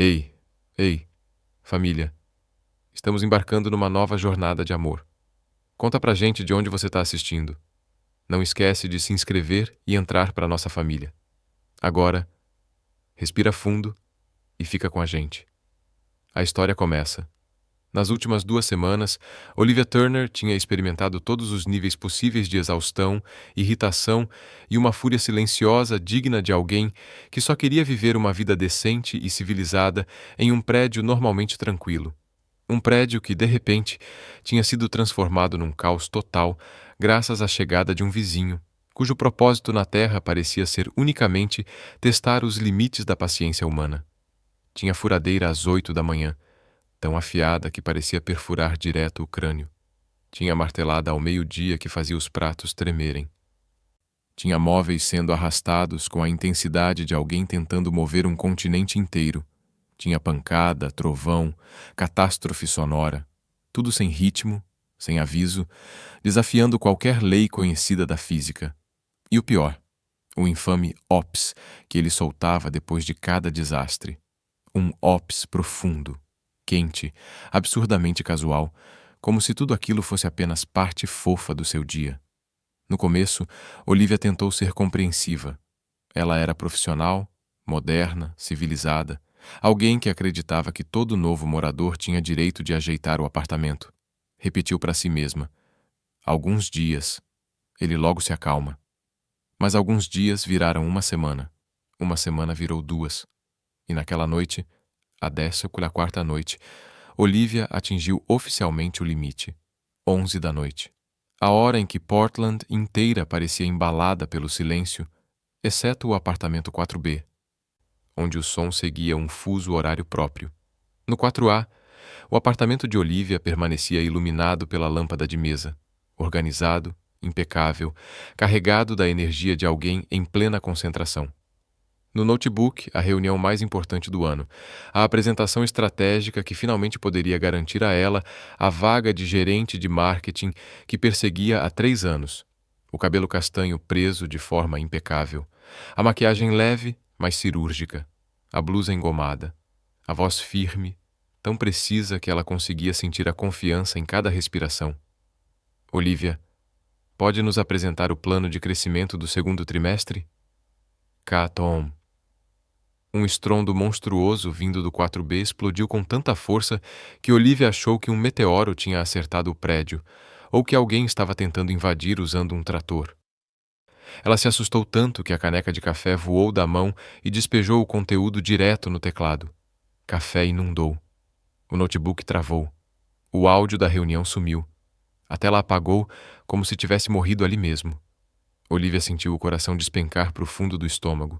Ei, ei, família, estamos embarcando numa nova jornada de amor. Conta pra gente de onde você está assistindo. Não esquece de se inscrever e entrar para nossa família. Agora, respira fundo e fica com a gente. A história começa. Nas últimas 2 semanas, Olivia Turner tinha experimentado todos os níveis possíveis de exaustão, irritação e uma fúria silenciosa digna de alguém que só queria viver uma vida decente e civilizada em um prédio normalmente tranquilo. Um prédio que, de repente, tinha sido transformado num caos total graças à chegada de um vizinho, cujo propósito na Terra parecia ser unicamente testar os limites da paciência humana. Tinha furadeira às 8 da manhã, tão afiada que parecia perfurar direto o crânio. Tinha martelada ao meio-dia que fazia os pratos tremerem. Tinha móveis sendo arrastados com a intensidade de alguém tentando mover um continente inteiro. Tinha pancada, trovão, catástrofe sonora, tudo sem ritmo, sem aviso, desafiando qualquer lei conhecida da física. E o pior, o infame ops que ele soltava depois de cada desastre. Um ops profundo, quente, absurdamente casual, como se tudo aquilo fosse apenas parte fofa do seu dia. No começo, Olivia tentou ser compreensiva. Ela era profissional, moderna, civilizada, alguém que acreditava que todo novo morador tinha direito de ajeitar o apartamento. Repetiu para si mesma: alguns dias. Ele logo se acalma. Mas alguns dias viraram uma semana virou 2. E naquela noite, a 14ª noite, Olivia atingiu oficialmente o limite. 11 da noite. A hora em que Portland inteira parecia embalada pelo silêncio, exceto o apartamento 4B, onde o som seguia um fuso horário próprio. No 4A, o apartamento de Olivia permanecia iluminado pela lâmpada de mesa, organizado, impecável, carregado da energia de alguém em plena concentração. No notebook, a reunião mais importante do ano, a apresentação estratégica que finalmente poderia garantir a ela a vaga de gerente de marketing que perseguia há 3 anos. O cabelo castanho preso de forma impecável, a maquiagem leve, mas cirúrgica, a blusa engomada, a voz firme, tão precisa que ela conseguia sentir a confiança em cada respiração. Olivia, pode nos apresentar o plano de crescimento do 2º trimestre? Tom. Um estrondo monstruoso vindo do 4B explodiu com tanta força que Olivia achou que um meteoro tinha acertado o prédio, ou que alguém estava tentando invadir usando um trator. Ela se assustou tanto que a caneca de café voou da mão e despejou o conteúdo direto no teclado. Café inundou. O notebook travou. O áudio da reunião sumiu. A tela apagou como se tivesse morrido ali mesmo. Olivia sentiu o coração despencar para o fundo do estômago.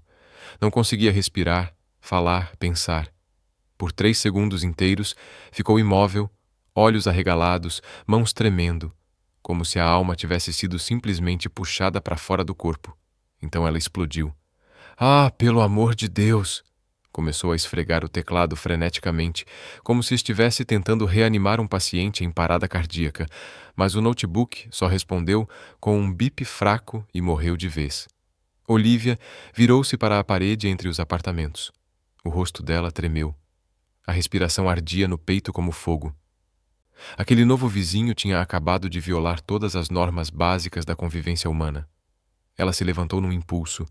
Não conseguia respirar, falar, pensar. Por 3 segundos inteiros, ficou imóvel, olhos arregalados, mãos tremendo, como se a alma tivesse sido simplesmente puxada para fora do corpo. Então ela explodiu. Ah, pelo amor de Deus! Começou a esfregar o teclado freneticamente, como se estivesse tentando reanimar um paciente em parada cardíaca, mas o notebook só respondeu com um bip fraco e morreu de vez. Olivia virou-se para a parede entre os apartamentos. O rosto dela tremeu. A respiração ardia no peito como fogo. Aquele novo vizinho tinha acabado de violar todas as normas básicas da convivência humana. Ela se levantou num impulso,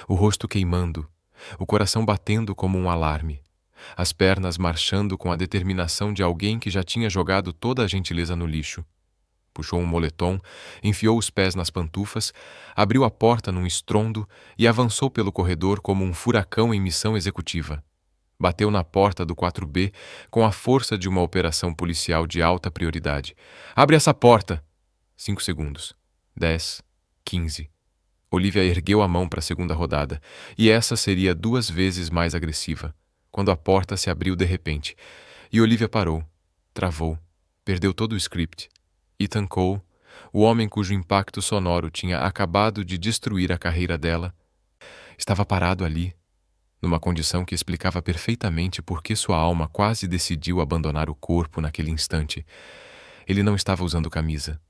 o rosto queimando, o coração batendo como um alarme, as pernas marchando com a determinação de alguém que já tinha jogado toda a gentileza no lixo. Puxou um moletom, enfiou os pés nas pantufas, abriu a porta num estrondo e avançou pelo corredor como um furacão em missão executiva. Bateu na porta do 4B com a força de uma operação policial de alta prioridade. Abre essa porta! 5 segundos. 10. 15. Olivia ergueu a mão para a segunda rodada, e essa seria 2 vezes mais agressiva, quando a porta se abriu de repente. E Olivia parou, travou, perdeu todo o script. Ethan Cole, o homem cujo impacto sonoro tinha acabado de destruir a carreira dela, estava parado ali, numa condição que explicava perfeitamente por que sua alma quase decidiu abandonar o corpo naquele instante. Ele não estava usando camisa.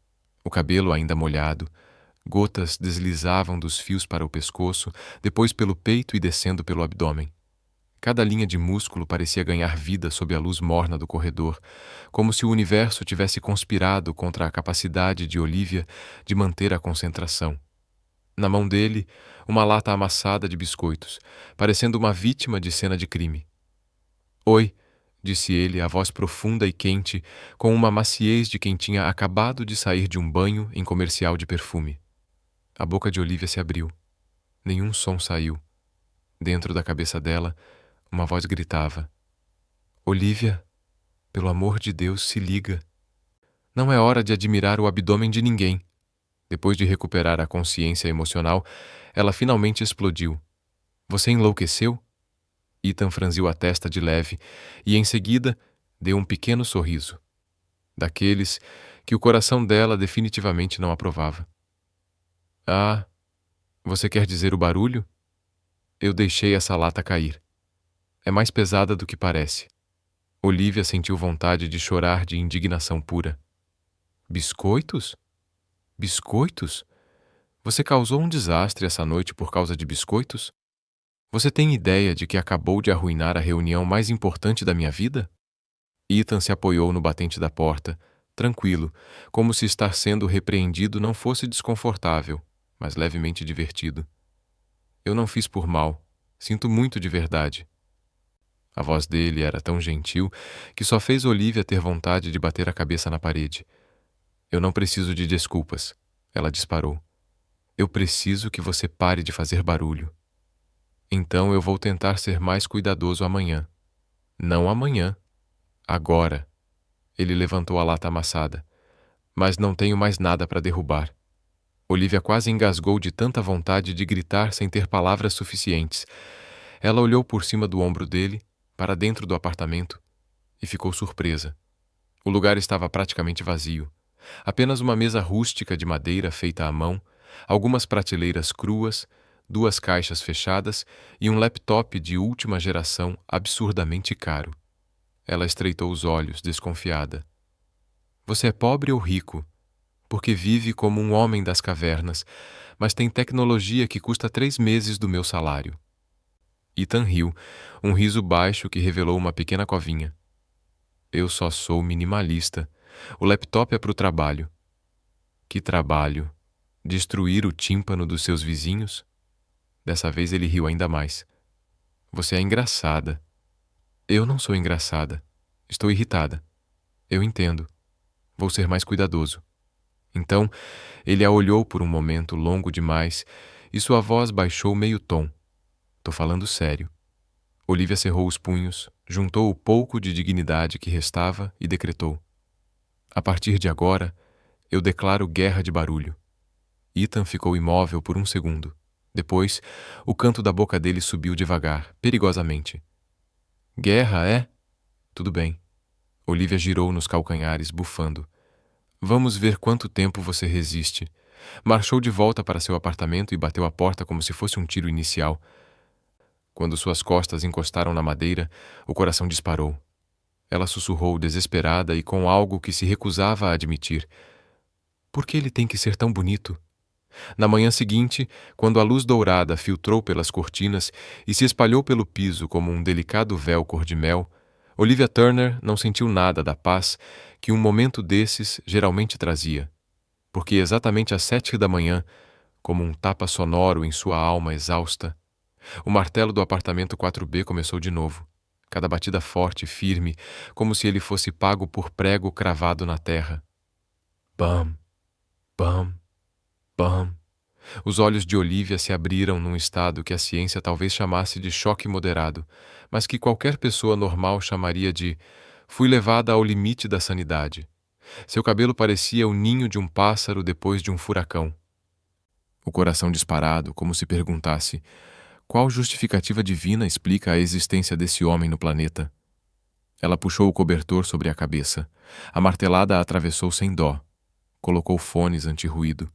O cabelo ainda molhado, gotas deslizavam dos fios para o pescoço, depois pelo peito e descendo pelo abdômen. Cada linha de músculo parecia ganhar vida sob a luz morna do corredor, como se o universo tivesse conspirado contra a capacidade de Olivia de manter a concentração. Na mão dele, uma lata amassada de biscoitos, parecendo uma vítima de cena de crime. "Oi", disse ele, a voz profunda e quente, com uma maciez de quem tinha acabado de sair de um banho em comercial de perfume. A boca de Olivia se abriu. Nenhum som saiu. Dentro da cabeça dela, uma voz gritava: "Olivia, pelo amor de Deus, se liga. Não é hora de admirar o abdômen de ninguém." Depois de recuperar a consciência emocional, ela finalmente explodiu. "Você enlouqueceu?" Ethan franziu a testa de leve e, em seguida, deu um pequeno sorriso. Daqueles que o coração dela definitivamente não aprovava. "Ah, você quer dizer o barulho? Eu deixei essa lata cair. É mais pesada do que parece." Olivia sentiu vontade de chorar de indignação pura. "Biscoitos? Biscoitos? Você causou um desastre essa noite por causa de biscoitos? Você tem ideia de que acabou de arruinar a reunião mais importante da minha vida?" Ethan se apoiou no batente da porta, tranquilo, como se estar sendo repreendido não fosse desconfortável, mas levemente divertido. "Eu não fiz por mal. Sinto muito de verdade." A voz dele era tão gentil que só fez Olivia ter vontade de bater a cabeça na parede. "Eu não preciso de desculpas", ela disparou. "Eu preciso que você pare de fazer barulho. Então eu vou tentar ser mais cuidadoso amanhã." "Não amanhã. Agora." Ele levantou a lata amassada. "Mas não tenho mais nada para derrubar." Olivia quase engasgou de tanta vontade de gritar sem ter palavras suficientes. Ela olhou por cima do ombro dele, para dentro do apartamento, e ficou surpresa. O lugar estava praticamente vazio. Apenas uma mesa rústica de madeira feita à mão, algumas prateleiras cruas, 2 caixas fechadas e um laptop de última geração absurdamente caro. Ela estreitou os olhos, desconfiada. "Você é pobre ou rico? Porque vive como um homem das cavernas, mas tem tecnologia que custa 3 meses do meu salário." Ethan riu, um riso baixo que revelou uma pequena covinha. "Eu só sou minimalista. O laptop é para o trabalho." "Que trabalho? Destruir o tímpano dos seus vizinhos?" Dessa vez ele riu ainda mais. "Você é engraçada." "Eu não sou engraçada. Estou irritada." "Eu entendo. Vou ser mais cuidadoso." Então, ele a olhou por um momento longo demais e sua voz baixou meio tom. "Tô falando sério." Olivia cerrou os punhos, juntou o pouco de dignidade que restava e decretou: "A partir de agora, eu declaro guerra de barulho." Ethan ficou imóvel por um segundo. Depois, o canto da boca dele subiu devagar, perigosamente. "Guerra, é? Tudo bem." Olivia girou nos calcanhares, bufando. "Vamos ver quanto tempo você resiste." Marchou de volta para seu apartamento e bateu a porta como se fosse um tiro inicial. Quando suas costas encostaram na madeira, o coração disparou. Ela sussurrou, desesperada e com algo que se recusava a admitir: "Por que ele tem que ser tão bonito?" Na manhã seguinte, quando a luz dourada filtrou pelas cortinas e se espalhou pelo piso como um delicado véu cor-de-mel, Olivia Turner não sentiu nada da paz que um momento desses geralmente trazia, porque exatamente às 7 da manhã, como um tapa sonoro em sua alma exausta, o martelo do apartamento 4B começou de novo, cada batida forte e firme, como se ele fosse pago por prego cravado na terra. Bam, bam, bam. Os olhos de Olivia se abriram num estado que a ciência talvez chamasse de choque moderado, mas que qualquer pessoa normal chamaria de "fui levada ao limite da sanidade." Seu cabelo parecia o ninho de um pássaro depois de um furacão. O coração disparado, como se perguntasse: qual justificativa divina explica a existência desse homem no planeta? Ela puxou o cobertor sobre a cabeça. A martelada a atravessou sem dó. Colocou fones anti-ruído.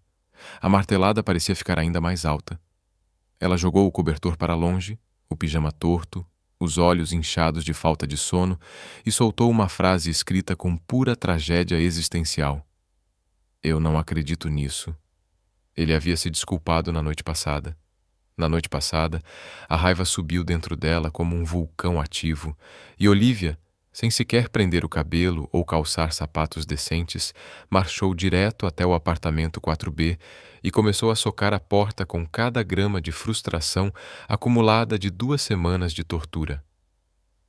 A martelada parecia ficar ainda mais alta. Ela jogou o cobertor para longe, o pijama torto, os olhos inchados de falta de sono, e soltou uma frase escrita com pura tragédia existencial. "Eu não acredito nisso." Ele havia se desculpado na noite passada. Na noite passada, a raiva subiu dentro dela como um vulcão ativo, e Olivia, sem sequer prender o cabelo ou calçar sapatos decentes, marchou direto até o apartamento 4B e começou a socar a porta com cada grama de frustração acumulada de 2 semanas de tortura.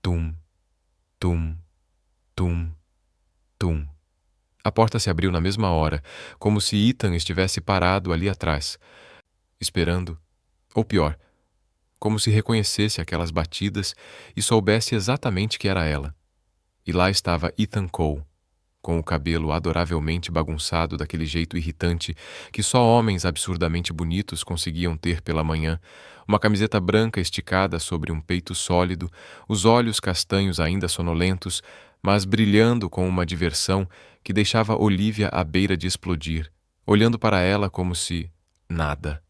Tum, tum, tum, tum. A porta se abriu na mesma hora, como se Ethan estivesse parado ali atrás, esperando, ou pior, como se reconhecesse aquelas batidas e soubesse exatamente que era ela. E lá estava Ethan Cole, com o cabelo adoravelmente bagunçado daquele jeito irritante que só homens absurdamente bonitos conseguiam ter pela manhã, uma camiseta branca esticada sobre um peito sólido, os olhos castanhos ainda sonolentos, mas brilhando com uma diversão que deixava Olivia à beira de explodir, olhando para ela como se nada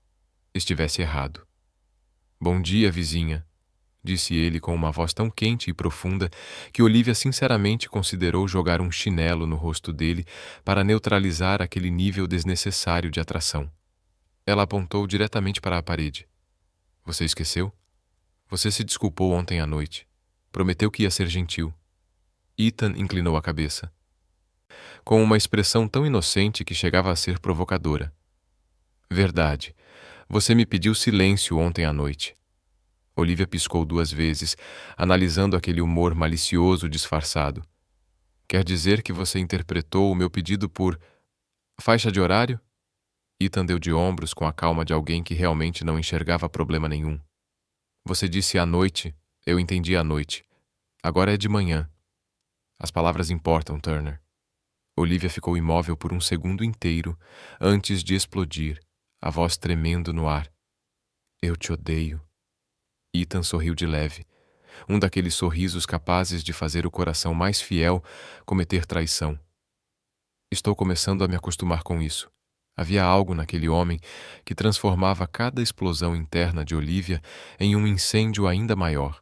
estivesse errado. "Bom dia, vizinha", disse ele com uma voz tão quente e profunda que Olivia sinceramente considerou jogar um chinelo no rosto dele para neutralizar aquele nível desnecessário de atração. Ela apontou diretamente para a parede. "Você esqueceu? Você se desculpou ontem à noite. Prometeu que ia ser gentil." Ethan inclinou a cabeça, com uma expressão tão inocente que chegava a ser provocadora. "Verdade. Você me pediu silêncio ontem à noite." Olivia piscou 2 vezes, analisando aquele humor malicioso disfarçado. "Quer dizer que você interpretou o meu pedido por faixa de horário?" Ethan deu de ombros com a calma de alguém que realmente não enxergava problema nenhum. "Você disse à noite, eu entendi à noite. Agora é de manhã. As palavras importam, Turner." Olivia ficou imóvel por um segundo inteiro, antes de explodir, a voz tremendo no ar. "Eu te odeio." Ethan sorriu de leve, um daqueles sorrisos capazes de fazer o coração mais fiel cometer traição. "Estou começando a me acostumar com isso." Havia algo naquele homem que transformava cada explosão interna de Olivia em um incêndio ainda maior.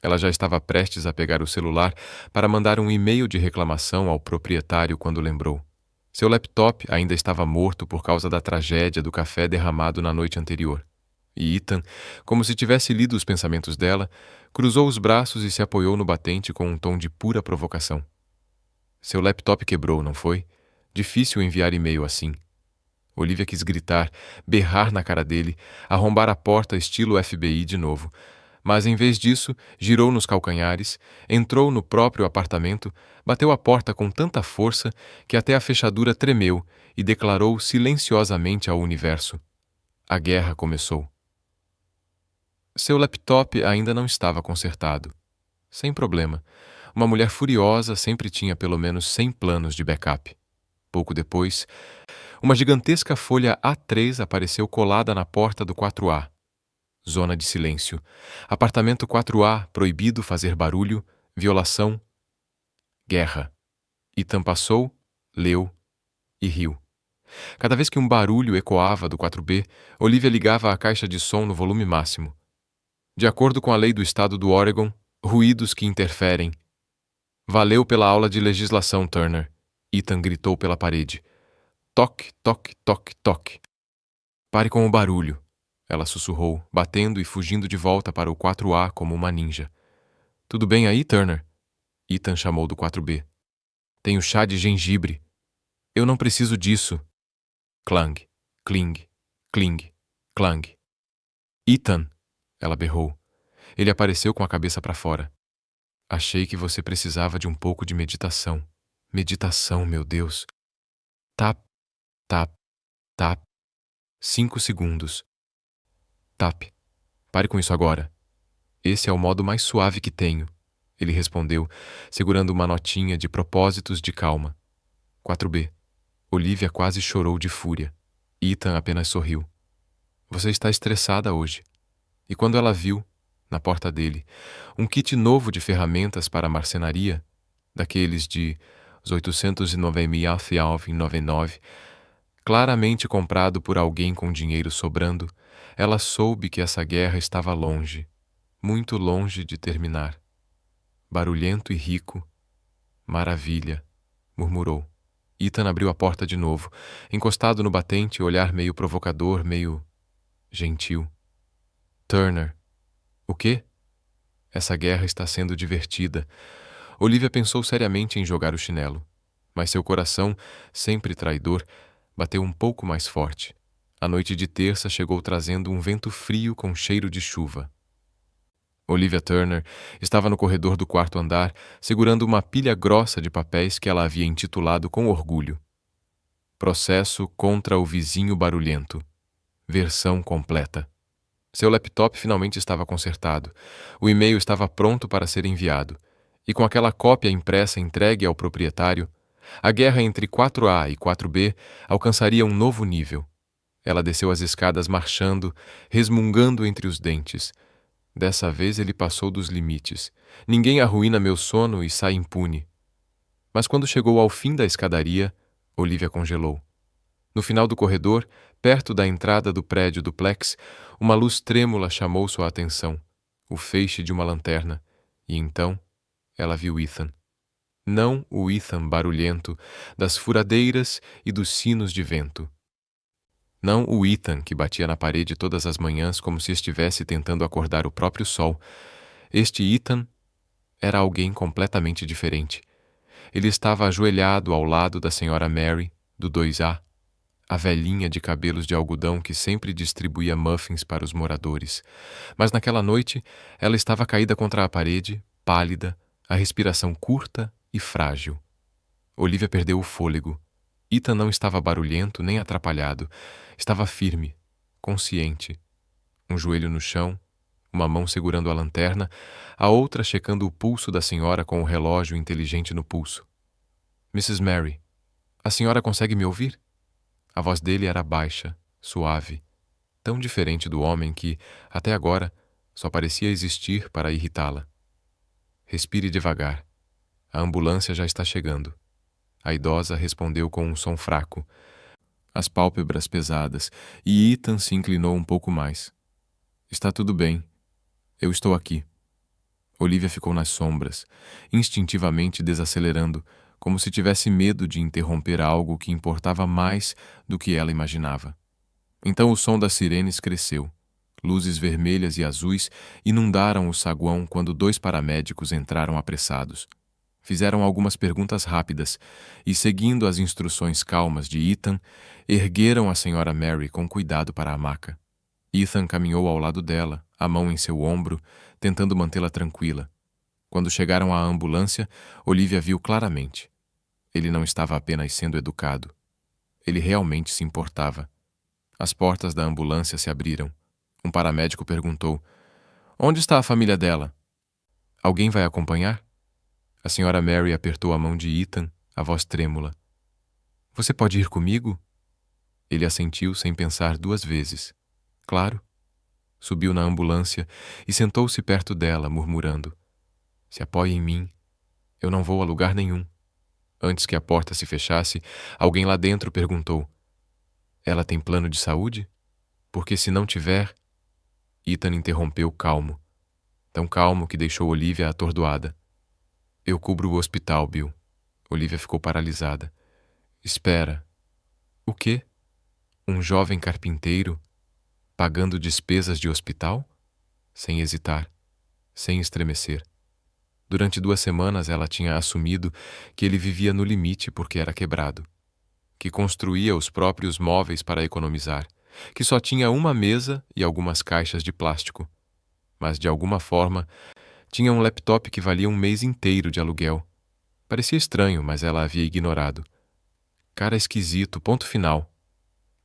Ela já estava prestes a pegar o celular para mandar um e-mail de reclamação ao proprietário quando lembrou. Seu laptop ainda estava morto por causa da tragédia do café derramado na noite anterior. E Ethan, como se tivesse lido os pensamentos dela, cruzou os braços e se apoiou no batente com um tom de pura provocação. "Seu laptop quebrou, não foi? Difícil enviar e-mail assim." Olivia quis gritar, berrar na cara dele, arrombar a porta estilo FBI de novo, mas em vez disso, girou nos calcanhares, entrou no próprio apartamento, bateu a porta com tanta força que até a fechadura tremeu e declarou silenciosamente ao universo: "A guerra começou." Seu laptop ainda não estava consertado. Sem problema. Uma mulher furiosa sempre tinha pelo menos 100 planos de backup. Pouco depois, uma gigantesca folha A3 apareceu colada na porta do 4A. Zona de silêncio. Apartamento 4A, proibido fazer barulho, violação, guerra. Ethan passou, leu e riu. Cada vez que um barulho ecoava do 4B, Olivia ligava a caixa de som no volume máximo. De acordo com a lei do estado do Oregon, ruídos que interferem. "Valeu pela aula de legislação, Turner." Ethan gritou pela parede. "Toque, toque, toque, toque." "Pare com o barulho." Ela sussurrou, batendo e fugindo de volta para o 4A como uma ninja. "Tudo bem aí, Turner?" Ethan chamou do 4B. "Tenho chá de gengibre." "Eu não preciso disso." Clang, cling, cling, clang. "Ethan!" Ela berrou. Ele apareceu com a cabeça para fora. "Achei que você precisava de um pouco de meditação." "Meditação, meu Deus." Tap, tap, tap. 5 segundos. Tap. "Pare com isso agora." "Esse é o modo mais suave que tenho." Ele respondeu, segurando uma notinha de propósitos de calma. 4B. Olivia quase chorou de fúria. Ethan apenas sorriu. "Você está estressada hoje." E quando ela viu, na porta dele, um kit novo de ferramentas para marcenaria, daqueles de os 899,99, claramente comprado por alguém com dinheiro sobrando, ela soube que essa guerra estava longe, muito longe de terminar. Barulhento e rico. "Maravilha", murmurou. Ethan abriu a porta de novo, encostado no batente, olhar meio provocador, meio gentil. Turner. O quê? Essa guerra está sendo divertida. Olivia pensou seriamente em jogar o chinelo, mas seu coração, sempre traidor, bateu um pouco mais forte. A noite de terça chegou trazendo um vento frio com cheiro de chuva. Olivia Turner estava no corredor do quarto andar, segurando uma pilha grossa de papéis que ela havia intitulado com orgulho: Processo contra o vizinho barulhento. Versão completa. Seu laptop finalmente estava consertado. O e-mail estava pronto para ser enviado. E com aquela cópia impressa entregue ao proprietário, a guerra entre 4A e 4B alcançaria um novo nível. Ela desceu as escadas marchando, resmungando entre os dentes. Dessa vez ele passou dos limites. Ninguém arruína meu sono e sai impune. Mas quando chegou ao fim da escadaria, Olivia congelou. No final do corredor, perto da entrada do prédio duplex, uma luz trêmula chamou sua atenção, o feixe de uma lanterna, e então ela viu Ethan. Não o Ethan barulhento das furadeiras e dos sinos de vento. Não o Ethan que batia na parede todas as manhãs como se estivesse tentando acordar o próprio sol. Este Ethan era alguém completamente diferente. Ele estava ajoelhado ao lado da senhora Mary, do 2A, a velhinha de cabelos de algodão que sempre distribuía muffins para os moradores. Mas naquela noite, ela estava caída contra a parede, pálida, a respiração curta e frágil. Olivia perdeu o fôlego. Ethan não estava barulhento nem atrapalhado. Estava firme, consciente. Um joelho no chão, uma mão segurando a lanterna, a outra checando o pulso da senhora com o relógio inteligente no pulso. Mrs. Mary, a senhora consegue me ouvir? A voz dele era baixa, suave, tão diferente do homem que, até agora, só parecia existir para irritá-la. Respire devagar. A ambulância já está chegando. A idosa respondeu com um som fraco, as pálpebras pesadas, e Ethan se inclinou um pouco mais. Está tudo bem. Eu estou aqui. Olivia ficou nas sombras, instintivamente desacelerando, como se tivesse medo de interromper algo que importava mais do que ela imaginava. Então o som das sirenes cresceu. Luzes vermelhas e azuis inundaram o saguão quando 2 paramédicos entraram apressados. Fizeram algumas perguntas rápidas e, seguindo as instruções calmas de Ethan, ergueram a senhora Mary com cuidado para a maca. Ethan caminhou ao lado dela, a mão em seu ombro, tentando mantê-la tranquila. Quando chegaram à ambulância, Olivia viu claramente. Ele não estava apenas sendo educado. Ele realmente se importava. As portas da ambulância se abriram. Um paramédico perguntou: Onde está a família dela? Alguém vai acompanhar? A senhora Mary apertou a mão de Ethan, a voz trêmula. Você pode ir comigo? Ele assentiu sem pensar 2 vezes. Claro. Subiu na ambulância e sentou-se perto dela, murmurando: Se apoie em mim. Eu não vou a lugar nenhum. Antes que a porta se fechasse, alguém lá dentro perguntou: Ela tem plano de saúde? Porque se não tiver... Ethan interrompeu calmo. Tão calmo que deixou Olivia atordoada. Eu cubro o hospital, Bill. Olivia ficou paralisada. Espera. O quê? Um jovem carpinteiro pagando despesas de hospital? Sem hesitar, sem estremecer. Durante 2 semanas ela tinha assumido que ele vivia no limite porque era quebrado, que construía os próprios móveis para economizar, que só tinha uma mesa e algumas caixas de plástico. Mas, de alguma forma, tinha um laptop que valia um mês inteiro de aluguel. Parecia estranho, mas ela havia ignorado. Cara esquisito, ponto final.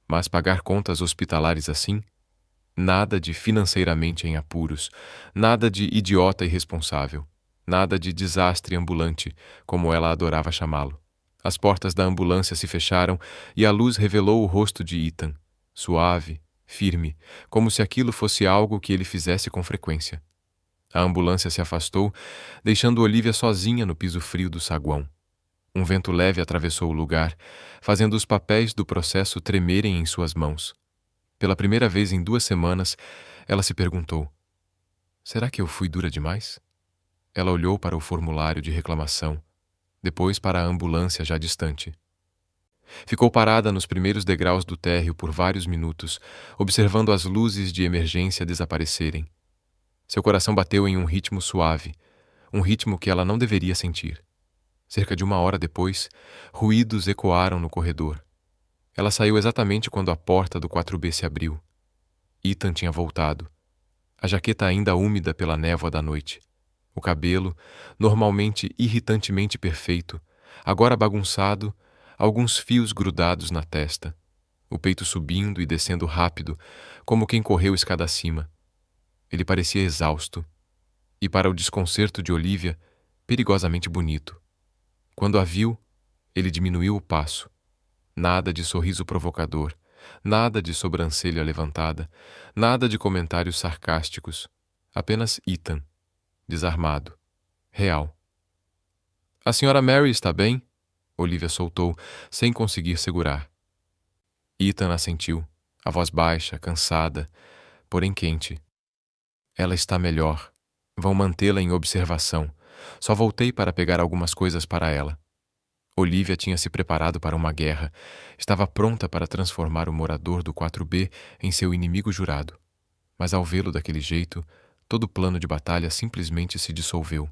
Mas pagar contas hospitalares assim? Nada de financeiramente em apuros, nada de idiota irresponsável, nada de desastre ambulante, como ela adorava chamá-lo. As portas da ambulância se fecharam e a luz revelou o rosto de Ethan, suave, firme, como se aquilo fosse algo que ele fizesse com frequência. A ambulância se afastou, deixando Olivia sozinha no piso frio do saguão. Um vento leve atravessou o lugar, fazendo os papéis do processo tremerem em suas mãos. Pela primeira vez em 2 semanas, ela se perguntou: será que eu fui dura demais? Ela olhou para o formulário de reclamação, depois para a ambulância já distante. Ficou parada nos primeiros degraus do térreo por vários minutos, observando as luzes de emergência desaparecerem. Seu coração bateu em um ritmo suave, um ritmo que ela não deveria sentir. Cerca de 1 hora depois, ruídos ecoaram no corredor. Ela saiu exatamente quando a porta do 4B se abriu. Ethan tinha voltado. A jaqueta ainda úmida pela névoa da noite. O cabelo, normalmente irritantemente perfeito, agora bagunçado, alguns fios grudados na testa. O peito subindo e descendo rápido, como quem correu escada acima. Ele parecia exausto. E, para o desconcerto de Olivia, perigosamente bonito. Quando a viu, ele diminuiu o passo. Nada de sorriso provocador, nada de sobrancelha levantada, nada de comentários sarcásticos. Apenas Ethan, desarmado, real. "A senhora Mary está bem?" Olivia soltou, sem conseguir segurar. Ethan assentiu, a voz baixa, cansada, porém quente. "Ela está melhor. Vão mantê-la em observação. Só voltei para pegar algumas coisas para ela." Olivia tinha se preparado para uma guerra. Estava pronta para transformar o morador do 4B em seu inimigo jurado. Mas ao vê-lo daquele jeito, todo o plano de batalha simplesmente se dissolveu.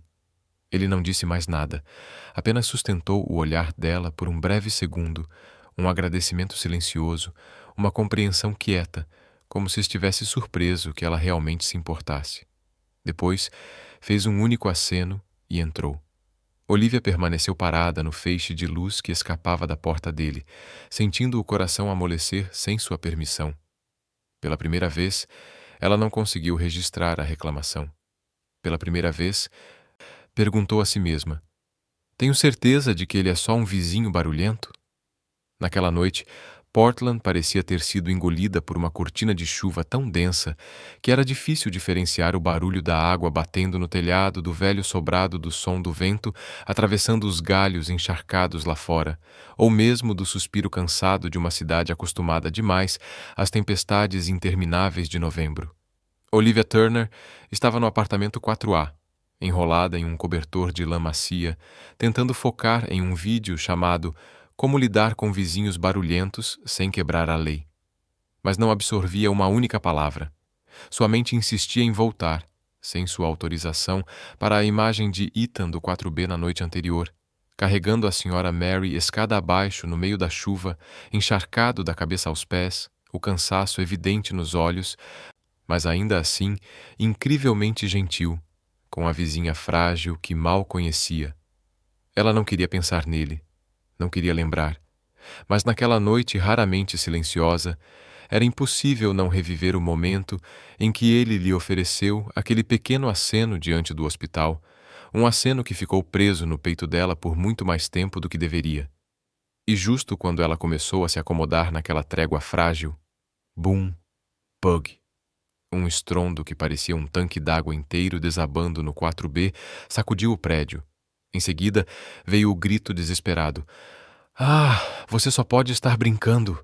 Ele não disse mais nada, apenas sustentou o olhar dela por um breve segundo, um agradecimento silencioso, uma compreensão quieta, como se estivesse surpreso que ela realmente se importasse. Depois, fez um único aceno e entrou. Olivia permaneceu parada no feixe de luz que escapava da porta dele, sentindo o coração amolecer sem sua permissão. Pela primeira vez, ela não conseguiu registrar a reclamação. Pela primeira vez, perguntou a si mesma: "Tenho certeza de que ele é só um vizinho barulhento?" Naquela noite, Portland parecia ter sido engolida por uma cortina de chuva tão densa que era difícil diferenciar o barulho da água batendo no telhado do velho sobrado do som do vento atravessando os galhos encharcados lá fora, ou mesmo do suspiro cansado de uma cidade acostumada demais às tempestades intermináveis de novembro. Olivia Turner estava no apartamento 4A, enrolada em um cobertor de lã macia, tentando focar em um vídeo chamado "Como lidar com vizinhos barulhentos sem quebrar a lei." Mas não absorvia uma única palavra. Sua mente insistia em voltar, sem sua autorização, para a imagem de Ethan do 4B na noite anterior, carregando a senhora Mary escada abaixo no meio da chuva, encharcado da cabeça aos pés, o cansaço evidente nos olhos, mas ainda assim incrivelmente gentil, com a vizinha frágil que mal conhecia. Ela não queria pensar nele. Não queria lembrar, mas naquela noite raramente silenciosa, era impossível não reviver o momento em que ele lhe ofereceu aquele pequeno aceno diante do hospital, um aceno que ficou preso no peito dela por muito mais tempo do que deveria. E justo quando ela começou a se acomodar naquela trégua frágil, bum, pug. Um estrondo que parecia um tanque d'água inteiro desabando no 4B sacudiu o prédio. Em seguida, veio o grito desesperado: "Ah, você só pode estar brincando!"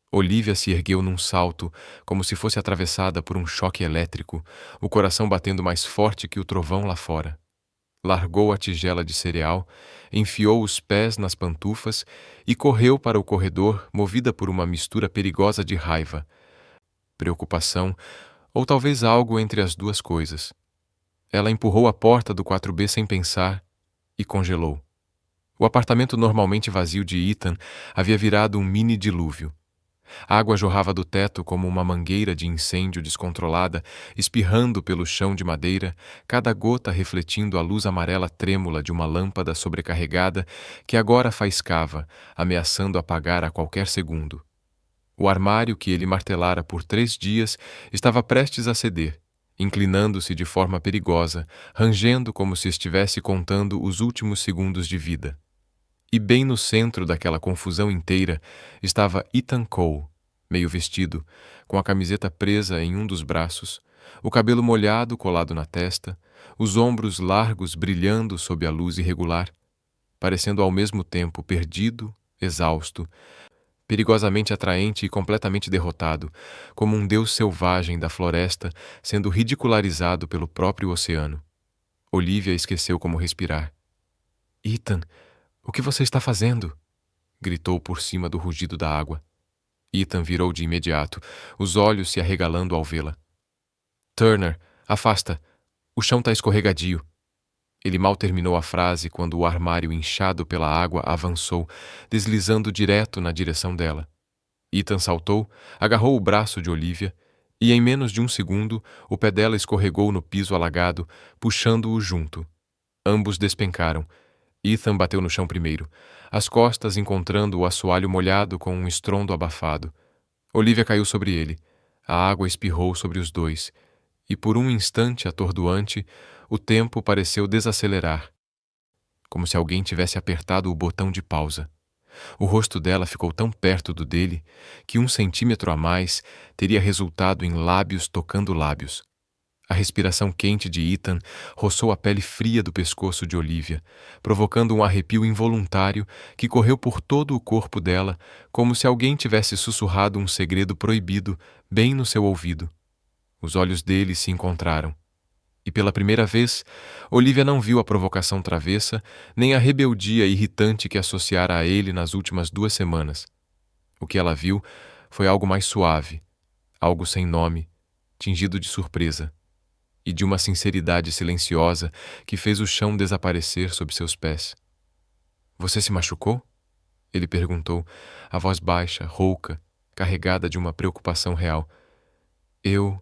Olivia se ergueu num salto, como se fosse atravessada por um choque elétrico, o coração batendo mais forte que o trovão lá fora. Largou a tigela de cereal, enfiou os pés nas pantufas e correu para o corredor, movida por uma mistura perigosa de raiva, preocupação ou talvez algo entre as duas coisas. Ela empurrou a porta do 4B sem pensar e congelou. O apartamento normalmente vazio de Ethan havia virado um mini dilúvio. A água jorrava do teto como uma mangueira de incêndio descontrolada, espirrando pelo chão de madeira, cada gota refletindo a luz amarela trêmula de uma lâmpada sobrecarregada que agora faiscava, ameaçando apagar a qualquer segundo. O armário que ele martelara por 3 dias estava prestes a ceder, inclinando-se de forma perigosa, rangendo como se estivesse contando os últimos segundos de vida. E bem no centro daquela confusão inteira estava Ethan Cole, meio vestido, com a camiseta presa em um dos braços, o cabelo molhado colado na testa, os ombros largos brilhando sob a luz irregular, parecendo ao mesmo tempo perdido, exausto, perigosamente atraente e completamente derrotado, como um deus selvagem da floresta sendo ridicularizado pelo próprio oceano. Olivia esqueceu como respirar. "Ethan, o que você está fazendo?" gritou por cima do rugido da água. Ethan virou de imediato, os olhos se arregalando ao vê-la. Turner, afasta! O chão tá escorregadio. Ele mal terminou a frase quando o armário inchado pela água avançou, deslizando direto na direção dela. Ethan saltou, agarrou o braço de Olivia e, em menos de um segundo, o pé dela escorregou no piso alagado, puxando-o junto. Ambos despencaram. Ethan bateu no chão primeiro, as costas encontrando o assoalho molhado com um estrondo abafado. Olivia caiu sobre ele. A água espirrou sobre os dois, e por um instante atordoante, o tempo pareceu desacelerar, como se alguém tivesse apertado o botão de pausa. O rosto dela ficou tão perto do dele que 1 centímetro a mais teria resultado em lábios tocando lábios. A respiração quente de Ethan roçou a pele fria do pescoço de Olivia, provocando um arrepio involuntário que correu por todo o corpo dela, como se alguém tivesse sussurrado um segredo proibido bem no seu ouvido. Os olhos dele se encontraram. E pela primeira vez, Olivia não viu a provocação travessa, nem a rebeldia irritante que associara a ele nas últimas 2 semanas. O que ela viu foi algo mais suave, algo sem nome, tingido de surpresa, e de uma sinceridade silenciosa que fez o chão desaparecer sob seus pés. Você se machucou? Ele perguntou, a voz baixa, rouca, carregada de uma preocupação real. Eu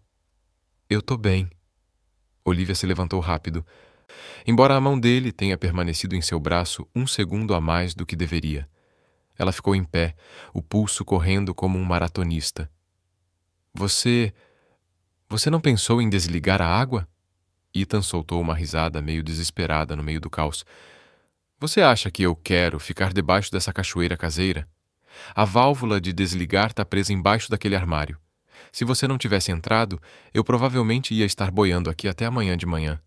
tô bem. Olivia se levantou rápido, embora a mão dele tenha permanecido em seu braço 1 segundo a mais do que deveria. Ela ficou em pé, o pulso correndo como um maratonista. Você não pensou em desligar a água? Ethan soltou uma risada meio desesperada no meio do caos. Você acha que eu quero ficar debaixo dessa cachoeira caseira? A válvula de desligar está presa embaixo daquele armário. Se você não tivesse entrado, eu provavelmente ia estar boiando aqui até amanhã de manhã.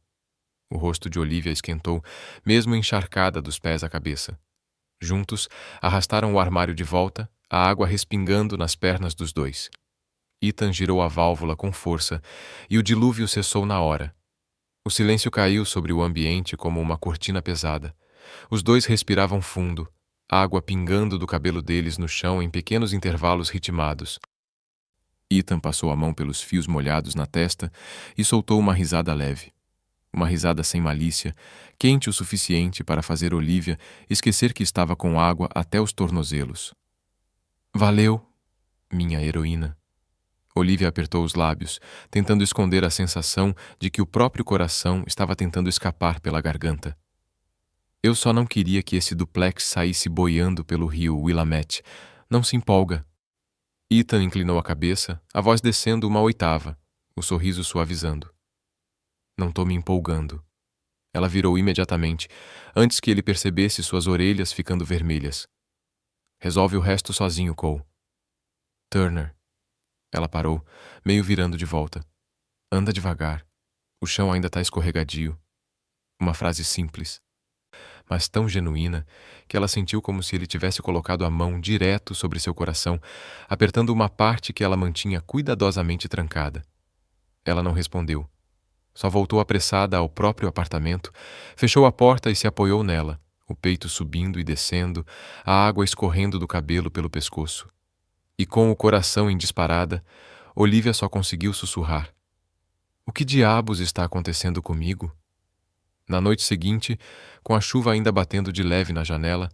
O rosto de Olivia esquentou, mesmo encharcada dos pés à cabeça. Juntos, arrastaram o armário de volta, a água respingando nas pernas dos dois. Ethan girou a válvula com força, e o dilúvio cessou na hora. O silêncio caiu sobre o ambiente como uma cortina pesada. Os dois respiravam fundo, água pingando do cabelo deles no chão em pequenos intervalos ritmados. Ethan passou a mão pelos fios molhados na testa e soltou uma risada leve. Uma risada sem malícia, quente o suficiente para fazer Olivia esquecer que estava com água até os tornozelos. Valeu, minha heroína. Olivia apertou os lábios, tentando esconder a sensação de que o próprio coração estava tentando escapar pela garganta. Eu só não queria que esse duplex saísse boiando pelo rio Willamette. Não se empolga. Ethan inclinou a cabeça, a voz descendo 1/8, o sorriso suavizando. Não tô me empolgando. Ela virou imediatamente, antes que ele percebesse suas orelhas ficando vermelhas. Resolve o resto sozinho, Cole. Turner. Ela parou, meio virando de volta. Anda devagar. O chão ainda tá escorregadio. Uma frase simples, mas tão genuína que ela sentiu como se ele tivesse colocado a mão direto sobre seu coração, apertando uma parte que ela mantinha cuidadosamente trancada. Ela não respondeu. Só voltou apressada ao próprio apartamento, fechou a porta e se apoiou nela, o peito subindo e descendo, a água escorrendo do cabelo pelo pescoço. E com o coração em disparada, Olivia só conseguiu sussurrar. O que diabos está acontecendo comigo? Na noite seguinte, com a chuva ainda batendo de leve na janela,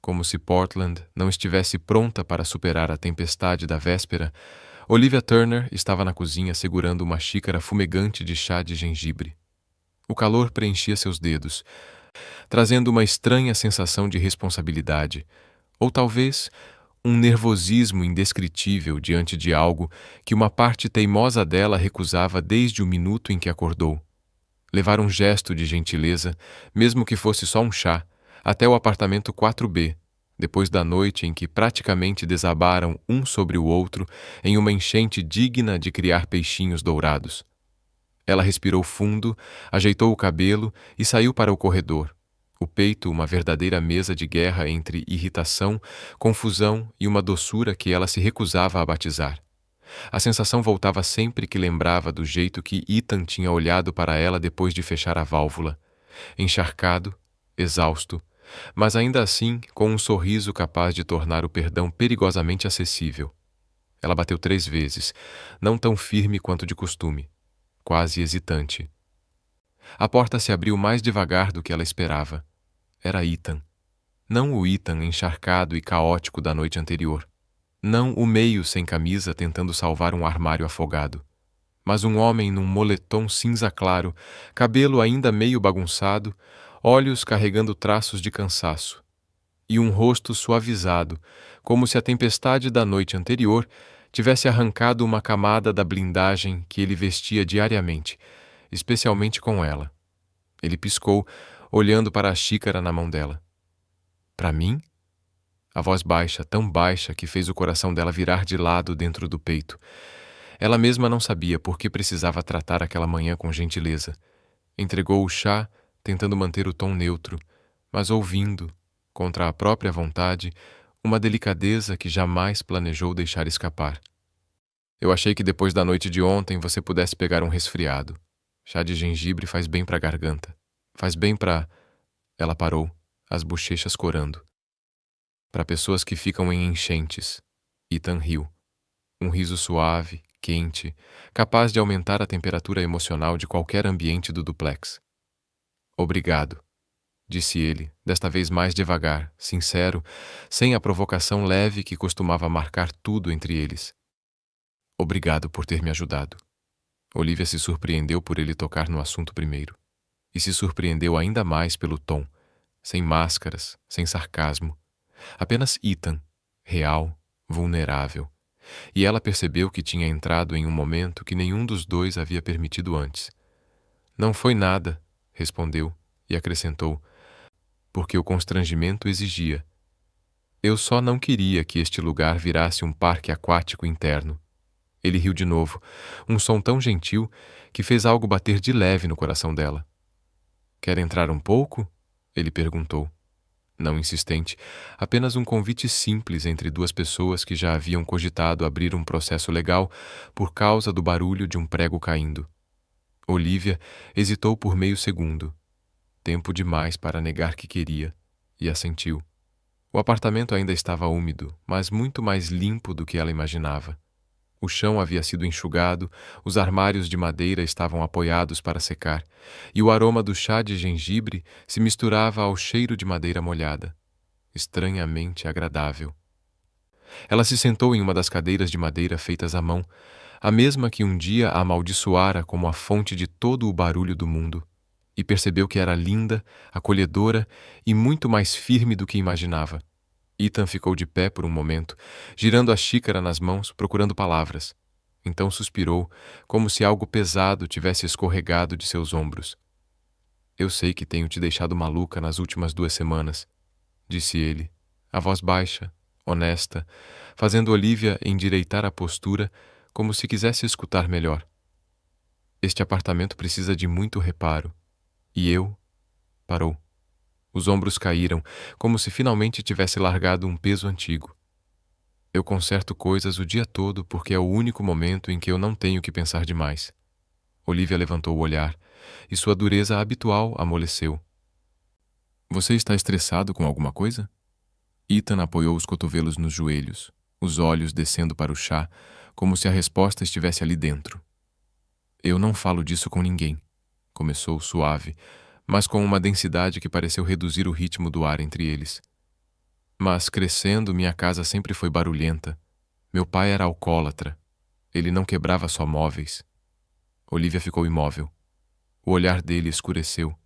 como se Portland não estivesse pronta para superar a tempestade da véspera, Olivia Turner estava na cozinha segurando uma xícara fumegante de chá de gengibre. O calor preenchia seus dedos, trazendo uma estranha sensação de responsabilidade, ou talvez um nervosismo indescritível diante de algo que uma parte teimosa dela recusava desde o minuto em que acordou. Levar um gesto de gentileza, mesmo que fosse só um chá, até o apartamento 4B, depois da noite em que praticamente desabaram um sobre o outro em uma enchente digna de criar peixinhos dourados. Ela respirou fundo, ajeitou o cabelo e saiu para o corredor, o peito uma verdadeira mesa de guerra entre irritação, confusão e uma doçura que ela se recusava a batizar. A sensação voltava sempre que lembrava do jeito que Ethan tinha olhado para ela depois de fechar a válvula. Encharcado, exausto, mas ainda assim com um sorriso capaz de tornar o perdão perigosamente acessível. Ela bateu 3 vezes, não tão firme quanto de costume, quase hesitante. A porta se abriu mais devagar do que ela esperava. Era Ethan. Não o Ethan encharcado e caótico da noite anterior. Não o meio sem camisa tentando salvar um armário afogado. Mas um homem num moletom cinza claro, cabelo ainda meio bagunçado, olhos carregando traços de cansaço. E um rosto suavizado, como se a tempestade da noite anterior tivesse arrancado uma camada da blindagem que ele vestia diariamente, especialmente com ela. Ele piscou, olhando para a xícara na mão dela. Para mim? A voz baixa, tão baixa que fez o coração dela virar de lado dentro do peito. Ela mesma não sabia por que precisava tratar aquela manhã com gentileza. Entregou o chá, tentando manter o tom neutro, mas ouvindo, contra a própria vontade, uma delicadeza que jamais planejou deixar escapar. Eu achei que depois da noite de ontem você pudesse pegar um resfriado. Chá de gengibre faz bem para a garganta. Faz bem para... Ela parou, as bochechas corando. Para pessoas que ficam em enchentes. Ethan riu. Um riso suave, quente, capaz de aumentar a temperatura emocional de qualquer ambiente do duplex. Obrigado, disse ele, desta vez mais devagar, sincero, sem a provocação leve que costumava marcar tudo entre eles. Obrigado por ter me ajudado. Olivia se surpreendeu por ele tocar no assunto primeiro. E se surpreendeu ainda mais pelo tom, sem máscaras, sem sarcasmo. Apenas Ethan, real, vulnerável. E ela percebeu que tinha entrado em um momento que nenhum dos dois havia permitido antes. Não foi nada, respondeu, e acrescentou, porque o constrangimento exigia. Eu só não queria que este lugar virasse um parque aquático interno. Ele riu de novo, um som tão gentil que fez algo bater de leve no coração dela. Quer entrar um pouco? Ele perguntou. Não insistente, apenas um convite simples entre duas pessoas que já haviam cogitado abrir um processo legal por causa do barulho de um prego caindo. Olivia hesitou por meio segundo. Tempo demais para negar que queria, e assentiu. O apartamento ainda estava úmido, mas muito mais limpo do que ela imaginava. O chão havia sido enxugado, os armários de madeira estavam apoiados para secar, e o aroma do chá de gengibre se misturava ao cheiro de madeira molhada. Estranhamente agradável. Ela se sentou em uma das cadeiras de madeira feitas à mão, a mesma que um dia a amaldiçoara como a fonte de todo o barulho do mundo, e percebeu que era linda, acolhedora e muito mais firme do que imaginava. Ethan ficou de pé por um momento, girando a xícara nas mãos, procurando palavras. Então suspirou, como se algo pesado tivesse escorregado de seus ombros. Eu sei que tenho te deixado maluca nas últimas 2 semanas, disse ele, a voz baixa, honesta, fazendo Olivia endireitar a postura como se quisesse escutar melhor. Este apartamento precisa de muito reparo. E eu... Parou. Os ombros caíram, como se finalmente tivesse largado um peso antigo. Eu conserto coisas o dia todo porque é o único momento em que eu não tenho que pensar demais. Olivia levantou o olhar, e sua dureza habitual amoleceu. Você está estressado com alguma coisa? Ethan apoiou os cotovelos nos joelhos, os olhos descendo para o chá, como se a resposta estivesse ali dentro. Eu não falo disso com ninguém, começou suave, mas com uma densidade que pareceu reduzir o ritmo do ar entre eles. Mas, crescendo, minha casa sempre foi barulhenta. Meu pai era alcoólatra. Ele não quebrava só móveis. Olivia ficou imóvel. O olhar dele escureceu,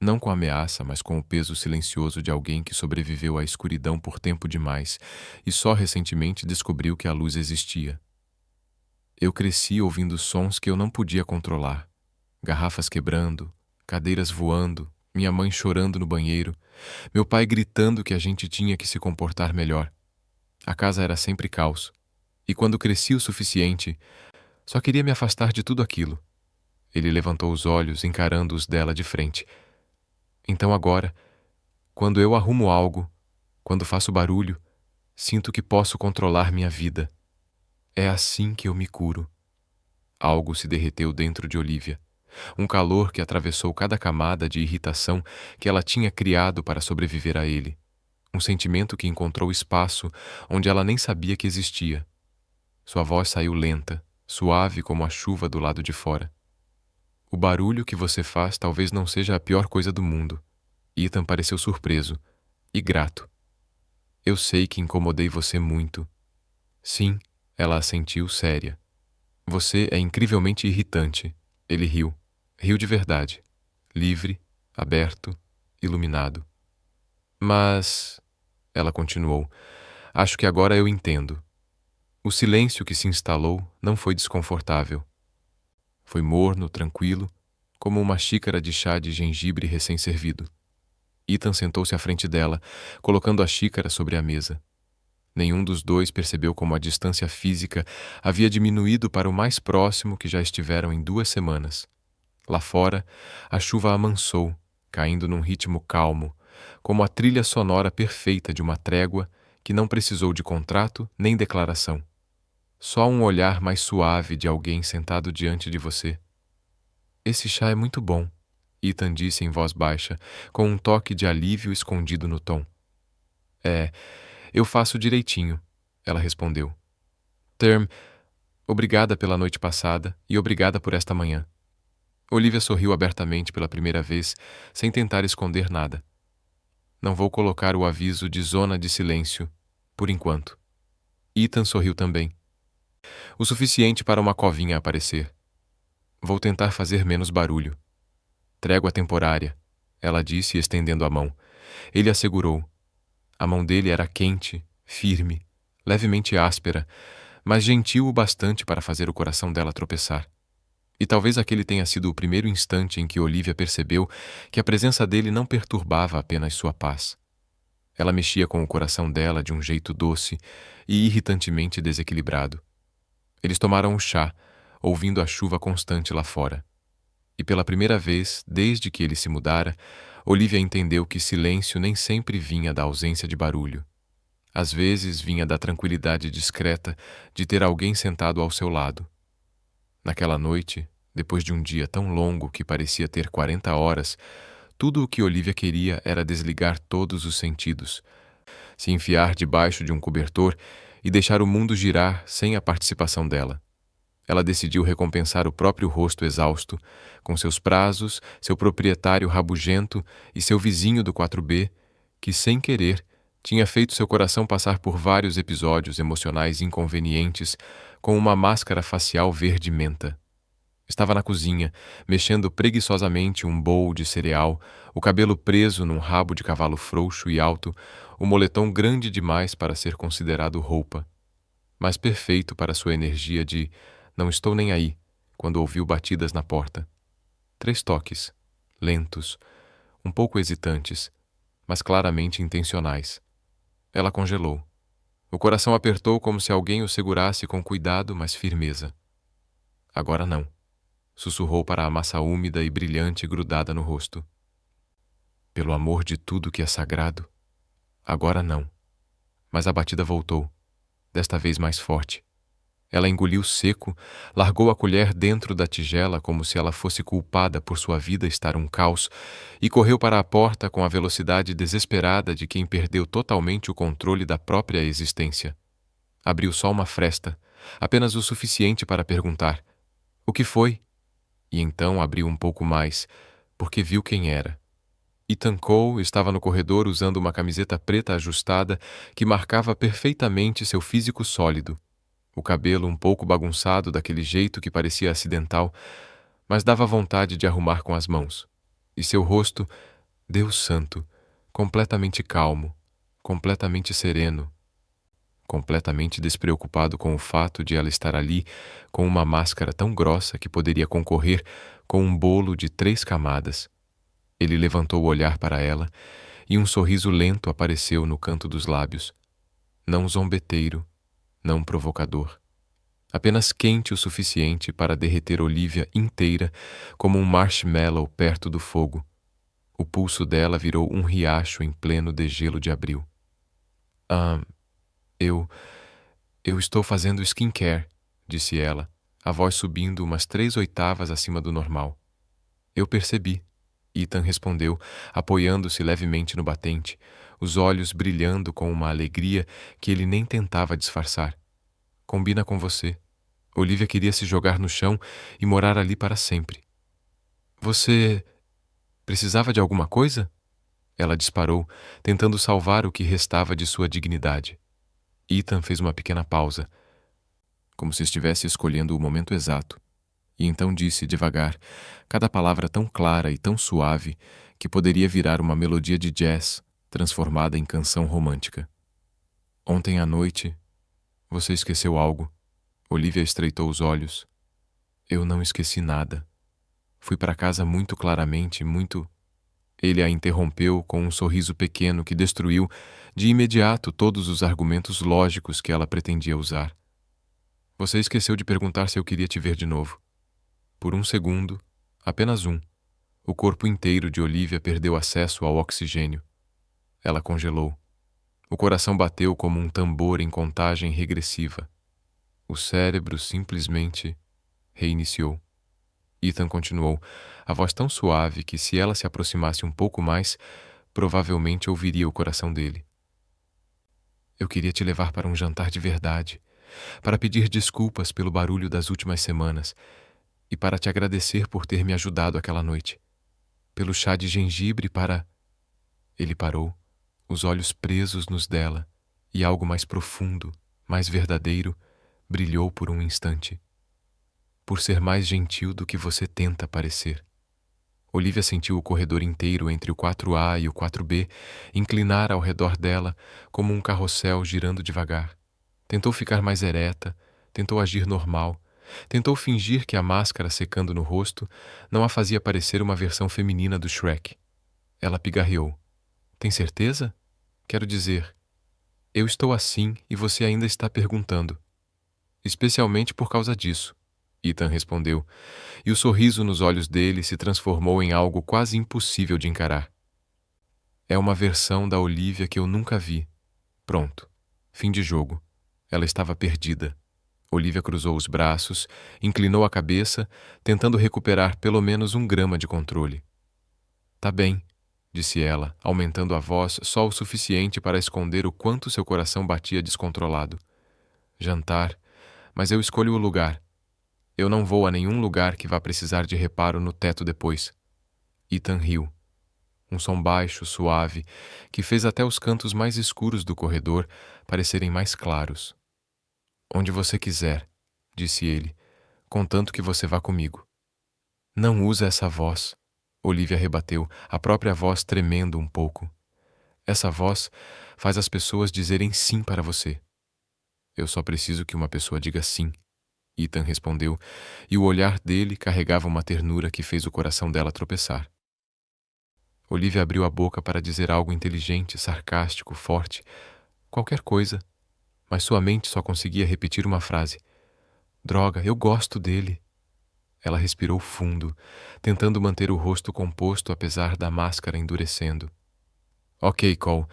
não com ameaça, mas com o peso silencioso de alguém que sobreviveu à escuridão por tempo demais e só recentemente descobriu que a luz existia. Eu cresci ouvindo sons que eu não podia controlar. Garrafas quebrando, cadeiras voando, minha mãe chorando no banheiro, meu pai gritando que a gente tinha que se comportar melhor. A casa era sempre caos, e quando cresci o suficiente, só queria me afastar de tudo aquilo. Ele levantou os olhos, encarando-os dela de frente. Então agora, quando eu arrumo algo, quando faço barulho, sinto que posso controlar minha vida. É assim que eu me curo. Algo se derreteu dentro de Olivia. Um calor que atravessou cada camada de irritação que ela tinha criado para sobreviver a ele. Um sentimento que encontrou espaço onde ela nem sabia que existia. Sua voz saiu lenta, suave como a chuva do lado de fora. O barulho que você faz talvez não seja a pior coisa do mundo. Ethan pareceu surpreso e grato. Eu sei que incomodei você muito. Sim, ela assentiu séria. Você é incrivelmente irritante. Ele riu. Riu de verdade. Livre, aberto, iluminado. Mas, ela continuou, acho que agora eu entendo. O silêncio que se instalou não foi desconfortável. Foi morno, tranquilo, como uma xícara de chá de gengibre recém-servido. Ethan sentou-se à frente dela, colocando a xícara sobre a mesa. Nenhum dos dois percebeu como a distância física havia diminuído para o mais próximo que já estiveram em 2 semanas. Lá fora, a chuva amansou, caindo num ritmo calmo, como a trilha sonora perfeita de uma trégua que não precisou de contrato nem declaração. Só um olhar mais suave de alguém sentado diante de você. Esse chá é muito bom, Ethan disse em voz baixa, com um toque de alívio escondido no tom. Eu faço direitinho, ela respondeu. Term, obrigada pela noite passada e obrigada por esta manhã. Olivia sorriu abertamente pela primeira vez, sem tentar esconder nada. Não vou colocar o aviso de zona de silêncio, por enquanto. Ethan sorriu também. O suficiente para uma covinha aparecer. Vou tentar fazer menos barulho. Trégua temporária, ela disse, estendendo a mão. Ele a segurou. A mão dele era quente, firme, levemente áspera, mas gentil o bastante para fazer o coração dela tropeçar. E talvez aquele tenha sido o primeiro instante em que Olivia percebeu que a presença dele não perturbava apenas sua paz. Ela mexia com o coração dela de um jeito doce e irritantemente desequilibrado. Eles tomaram o chá, ouvindo a chuva constante lá fora. E pela primeira vez, desde que ele se mudara, Olivia entendeu que silêncio nem sempre vinha da ausência de barulho. Às vezes vinha da tranquilidade discreta de ter alguém sentado ao seu lado. Naquela noite, depois de um dia tão longo que parecia ter 40 horas, tudo o que Olivia queria era desligar todos os sentidos, se enfiar debaixo de um cobertor e deixar o mundo girar sem a participação dela. Ela decidiu recompensar o próprio rosto exausto, com seus prazos, seu proprietário rabugento e seu vizinho do 4B, que, sem querer, tinha feito seu coração passar por vários episódios emocionais inconvenientes com uma máscara facial verde-menta. Estava na cozinha, mexendo preguiçosamente um bowl de cereal, o cabelo preso num rabo de cavalo frouxo e alto, o moletom grande demais para ser considerado roupa, mas perfeito para sua energia de "não estou nem aí", quando ouviu batidas na porta. 3 toques, lentos, um pouco hesitantes, mas claramente intencionais. Ela congelou. O coração apertou como se alguém o segurasse com cuidado, mas firmeza. Agora não, sussurrou para a massa úmida e brilhante grudada no rosto. Pelo amor de tudo que é sagrado, agora não. Mas a batida voltou, desta vez mais forte. Ela engoliu seco, largou a colher dentro da tigela como se ela fosse culpada por sua vida estar um caos e correu para a porta com a velocidade desesperada de quem perdeu totalmente o controle da própria existência. Abriu só uma fresta, apenas o suficiente para perguntar: "O que foi?" E então abriu um pouco mais, porque viu quem era. Ethan Cole estava no corredor usando uma camiseta preta ajustada que marcava perfeitamente seu físico sólido. O cabelo um pouco bagunçado daquele jeito que parecia acidental, mas dava vontade de arrumar com as mãos. E seu rosto, Deus santo, completamente calmo, completamente sereno, completamente despreocupado com o fato de ela estar ali com uma máscara tão grossa que poderia concorrer com um bolo de 3 camadas. Ele levantou o olhar para ela e um sorriso lento apareceu no canto dos lábios. Não zombeteiro, não provocador. Apenas quente o suficiente para derreter Olivia inteira como um marshmallow perto do fogo. O pulso dela virou um riacho em pleno degelo de abril. Eu estou fazendo skincare", disse ela, a voz subindo umas 3 oitavas acima do normal. Eu percebi, Ethan respondeu, apoiando-se levemente no batente, os olhos brilhando com uma alegria que ele nem tentava disfarçar. Combina com você. Olivia queria se jogar no chão e morar ali para sempre. Você precisava de alguma coisa? Ela disparou, tentando salvar o que restava de sua dignidade. Ethan fez uma pequena pausa, como se estivesse escolhendo o momento exato, e então disse devagar, cada palavra tão clara e tão suave que poderia virar uma melodia de jazz transformada em canção romântica. Ontem à noite, você esqueceu algo. Olivia estreitou os olhos. Eu não esqueci nada. Fui para casa muito claramente, muito... Ele a interrompeu com um sorriso pequeno que destruiu, de imediato, todos os argumentos lógicos que ela pretendia usar. Você esqueceu de perguntar se eu queria te ver de novo. Por um segundo, apenas um, o corpo inteiro de Olivia perdeu acesso ao oxigênio. Ela congelou. O coração bateu como um tambor em contagem regressiva. O cérebro simplesmente reiniciou. Ethan continuou, a voz tão suave que, se ela se aproximasse um pouco mais, provavelmente ouviria o coração dele. Eu queria te levar para um jantar de verdade, para pedir desculpas pelo barulho das últimas semanas e para te agradecer por ter me ajudado aquela noite. Pelo chá de gengibre para... Ele parou, os olhos presos nos dela, e algo mais profundo, mais verdadeiro, brilhou por um instante. Por ser mais gentil do que você tenta parecer. Olivia sentiu o corredor inteiro entre o 4A e o 4B inclinar ao redor dela como um carrossel girando devagar. Tentou ficar mais ereta, tentou agir normal, tentou fingir que a máscara secando no rosto não a fazia parecer uma versão feminina do Shrek. Ela pigarreou. Tem certeza? Quero dizer, eu estou assim e você ainda está perguntando. Especialmente por causa disso. Ethan respondeu, e o sorriso nos olhos dele se transformou em algo quase impossível de encarar. É uma versão da Olivia que eu nunca vi. Pronto. Fim de jogo. Ela estava perdida. Olivia cruzou os braços, inclinou a cabeça, tentando recuperar pelo menos 1 grama de controle. Tá bem, disse ela, aumentando a voz só o suficiente para esconder o quanto seu coração batia descontrolado. Jantar, mas eu escolho o lugar. Eu não vou a nenhum lugar que vá precisar de reparo no teto depois. Ethan riu. Um som baixo, suave, que fez até os cantos mais escuros do corredor parecerem mais claros. Onde você quiser, disse ele, contanto que você vá comigo. Não usa essa voz, Olivia rebateu, a própria voz tremendo um pouco. Essa voz faz as pessoas dizerem sim para você. Eu só preciso que uma pessoa diga sim. Ethan respondeu, e o olhar dele carregava uma ternura que fez o coração dela tropeçar. Olivia abriu a boca para dizer algo inteligente, sarcástico, forte, qualquer coisa, mas sua mente só conseguia repetir uma frase. Droga, eu gosto dele. Ela respirou fundo, tentando manter o rosto composto apesar da máscara endurecendo. Ok, Cole,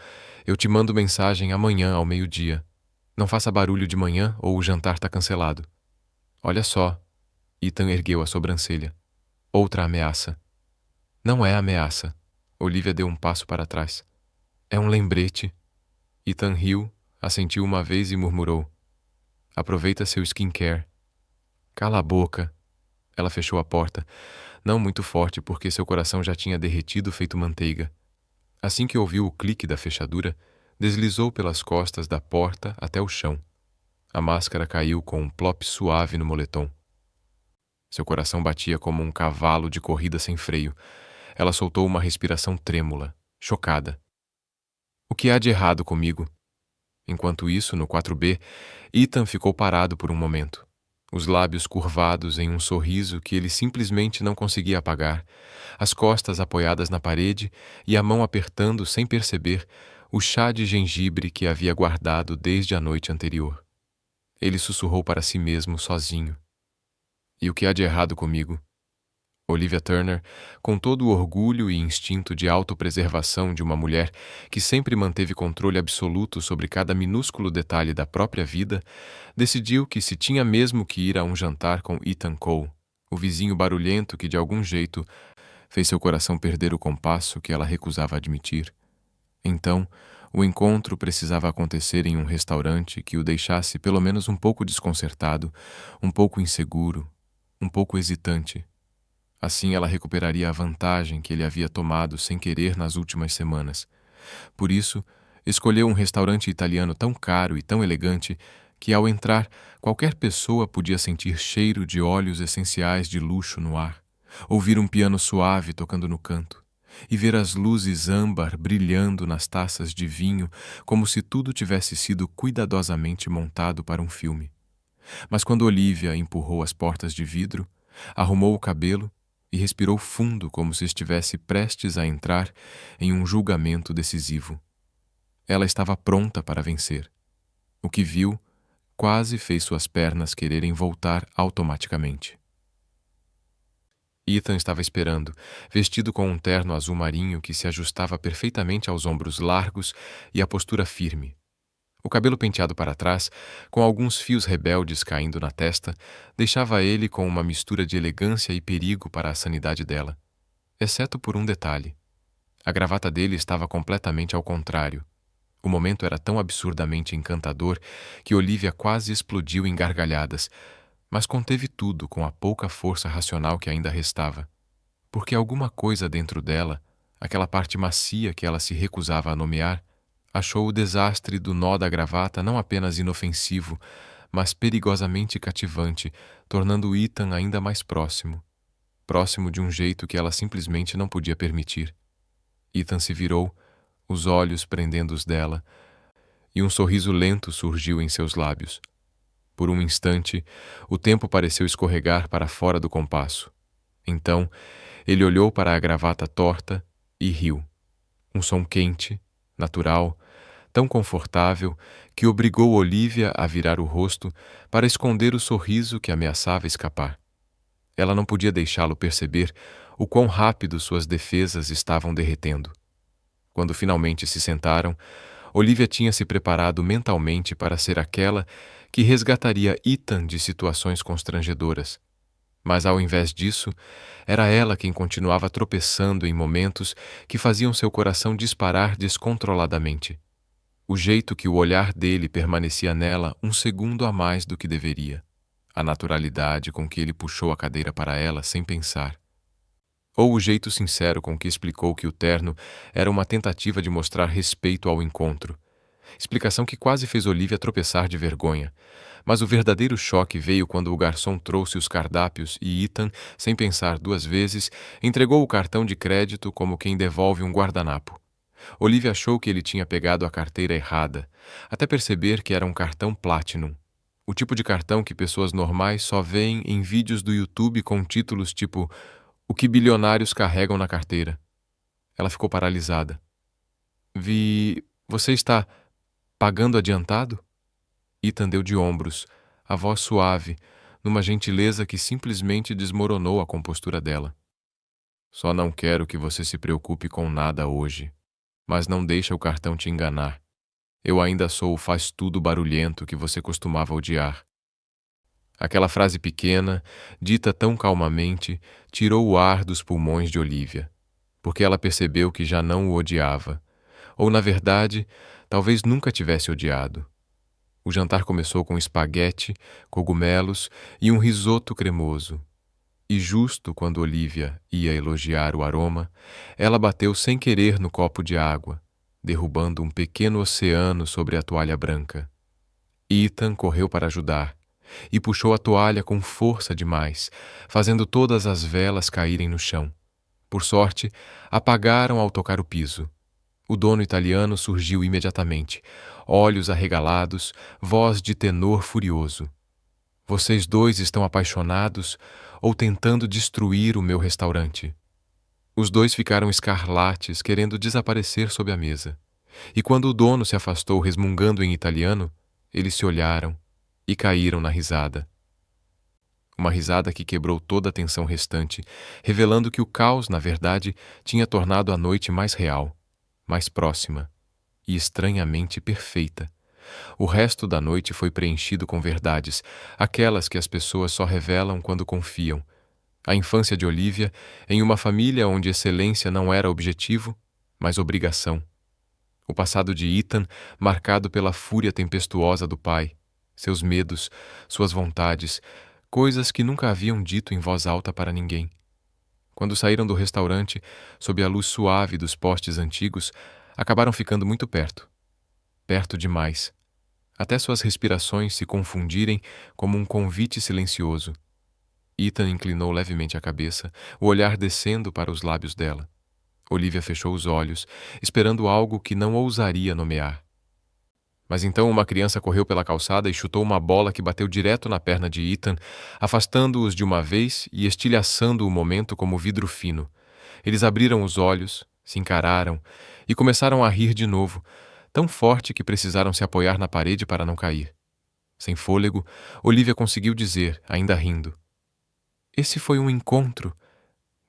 eu te mando mensagem amanhã ao meio-dia. Não faça barulho de manhã ou o jantar tá cancelado. Olha só. Ethan ergueu a sobrancelha. Outra ameaça. Não é ameaça. Olivia deu um passo para trás. É um lembrete. Ethan riu, assentiu uma vez e murmurou. Aproveita seu skincare. Cala a boca. Ela fechou a porta, não muito forte porque seu coração já tinha derretido feito manteiga. Assim que ouviu o clique da fechadura, deslizou pelas costas da porta até o chão. A máscara caiu com um plop suave no moletom. Seu coração batia como um cavalo de corrida sem freio. Ela soltou uma respiração trêmula, chocada. O que há de errado comigo? Enquanto isso, no 4B, Ethan ficou parado por um momento. Os lábios curvados em um sorriso que ele simplesmente não conseguia apagar, as costas apoiadas na parede e a mão apertando, sem perceber, o chá de gengibre que havia guardado desde a noite anterior. Ele sussurrou para si mesmo, sozinho. E o que há de errado comigo? Olivia Turner, com todo o orgulho e instinto de autopreservação de uma mulher que sempre manteve controle absoluto sobre cada minúsculo detalhe da própria vida, decidiu que se tinha mesmo que ir a um jantar com Ethan Cole, o vizinho barulhento que de algum jeito Fez seu coração perder o compasso que ela recusava admitir. Então, o encontro precisava acontecer em um restaurante que o deixasse pelo menos um pouco desconcertado, um pouco inseguro, um pouco hesitante. Assim ela recuperaria a vantagem que ele havia tomado sem querer nas últimas semanas. Por isso, escolheu um restaurante italiano tão caro e tão elegante que, ao entrar, qualquer pessoa podia sentir cheiro de óleos essenciais de luxo no ar, ouvir um piano suave tocando no canto e ver as luzes âmbar brilhando nas taças de vinho como se tudo tivesse sido cuidadosamente montado para um filme. Mas quando Olivia empurrou as portas de vidro, arrumou o cabelo e respirou fundo como se estivesse prestes a entrar em um julgamento decisivo. Ela estava pronta para vencer. O que viu quase fez suas pernas quererem voltar automaticamente. Ethan estava esperando, vestido com um terno azul marinho que se ajustava perfeitamente aos ombros largos e à postura firme. O cabelo penteado para trás, com alguns fios rebeldes caindo na testa, deixava ele com uma mistura de elegância e perigo para a sanidade dela, exceto por um detalhe. A gravata dele estava completamente ao contrário. O momento era tão absurdamente encantador que Olivia quase explodiu em gargalhadas, mas conteve tudo com a pouca força racional que ainda restava, porque alguma coisa dentro dela, aquela parte macia que ela se recusava a nomear, achou o desastre do nó da gravata não apenas inofensivo, mas perigosamente cativante, tornando Ethan ainda mais próximo de um jeito que ela simplesmente não podia permitir. Ethan se virou, os olhos prendendo os dela, e um sorriso lento surgiu em seus lábios. Por um instante, o tempo pareceu escorregar para fora do compasso. Então, ele olhou para a gravata torta e riu. Um som quente, natural, tão confortável que obrigou Olivia a virar o rosto para esconder o sorriso que ameaçava escapar. Ela não podia deixá-lo perceber o quão rápido suas defesas estavam derretendo. Quando finalmente se sentaram, Olivia tinha se preparado mentalmente para ser aquela que resgataria Ethan de situações constrangedoras. Mas, ao invés disso, era ela quem continuava tropeçando em momentos que faziam seu coração disparar descontroladamente. O jeito que o olhar dele permanecia nela um segundo a mais do que deveria. A naturalidade com que ele puxou a cadeira para ela sem pensar. Ou o jeito sincero com que explicou que o terno era uma tentativa de mostrar respeito ao encontro. Explicação que quase fez Olivia tropeçar de vergonha. Mas o verdadeiro choque veio quando o garçom trouxe os cardápios e Ethan, sem pensar duas vezes, entregou o cartão de crédito como quem devolve um guardanapo. Olivia achou que ele tinha pegado a carteira errada, até perceber que era um cartão Platinum. O tipo de cartão que pessoas normais só veem em vídeos do YouTube com títulos tipo "O que bilionários carregam na carteira". Ela ficou paralisada. Você está pagando adiantado?" Ethan deu de ombros, a voz suave, numa gentileza que simplesmente desmoronou a compostura dela. "Só não quero que você se preocupe com nada hoje, mas não deixa o cartão te enganar. Eu ainda sou o faz-tudo barulhento que você costumava odiar." Aquela frase pequena, dita tão calmamente, tirou o ar dos pulmões de Olivia, porque ela percebeu que já não o odiava, ou, na verdade, talvez nunca tivesse odiado. O jantar começou com espaguete, cogumelos e um risoto cremoso. E justo quando Olivia ia elogiar o aroma, ela bateu sem querer no copo de água, derrubando um pequeno oceano sobre a toalha branca. Ethan correu para ajudar e puxou a toalha com força demais, fazendo todas as velas caírem no chão. Por sorte, apagaram ao tocar o piso. O dono italiano surgiu imediatamente, olhos arregalados, voz de tenor furioso. "Vocês dois estão apaixonados ou tentando destruir o meu restaurante?" Os dois ficaram escarlates, querendo desaparecer sob a mesa. E quando o dono se afastou resmungando em italiano, eles se olharam e caíram na risada. Uma risada que quebrou toda a tensão restante, revelando que o caos, na verdade, tinha tornado a noite mais real, mais próxima e estranhamente perfeita. O resto da noite foi preenchido com verdades, aquelas que as pessoas só revelam quando confiam, A infância de Olivia em uma família onde excelência não era objetivo, mas obrigação. O passado de Ethan marcado pela fúria tempestuosa do pai, seus medos, suas vontades, coisas que nunca haviam dito em voz alta para ninguém. Quando saíram do restaurante, sob a luz suave dos postes antigos, acabaram ficando muito perto. Perto demais. Até suas respirações se confundirem como um convite silencioso. Ethan inclinou levemente a cabeça, o olhar descendo para os lábios dela. Olivia fechou os olhos, esperando algo que não ousaria nomear. Mas então uma criança correu pela calçada e chutou uma bola que bateu direto na perna de Ethan, afastando-os de uma vez e estilhaçando o momento como vidro fino. Eles abriram os olhos, se encararam e começaram a rir de novo, tão forte que precisaram se apoiar na parede para não cair. Sem fôlego, Olivia conseguiu dizer, ainda rindo: "Esse foi um encontro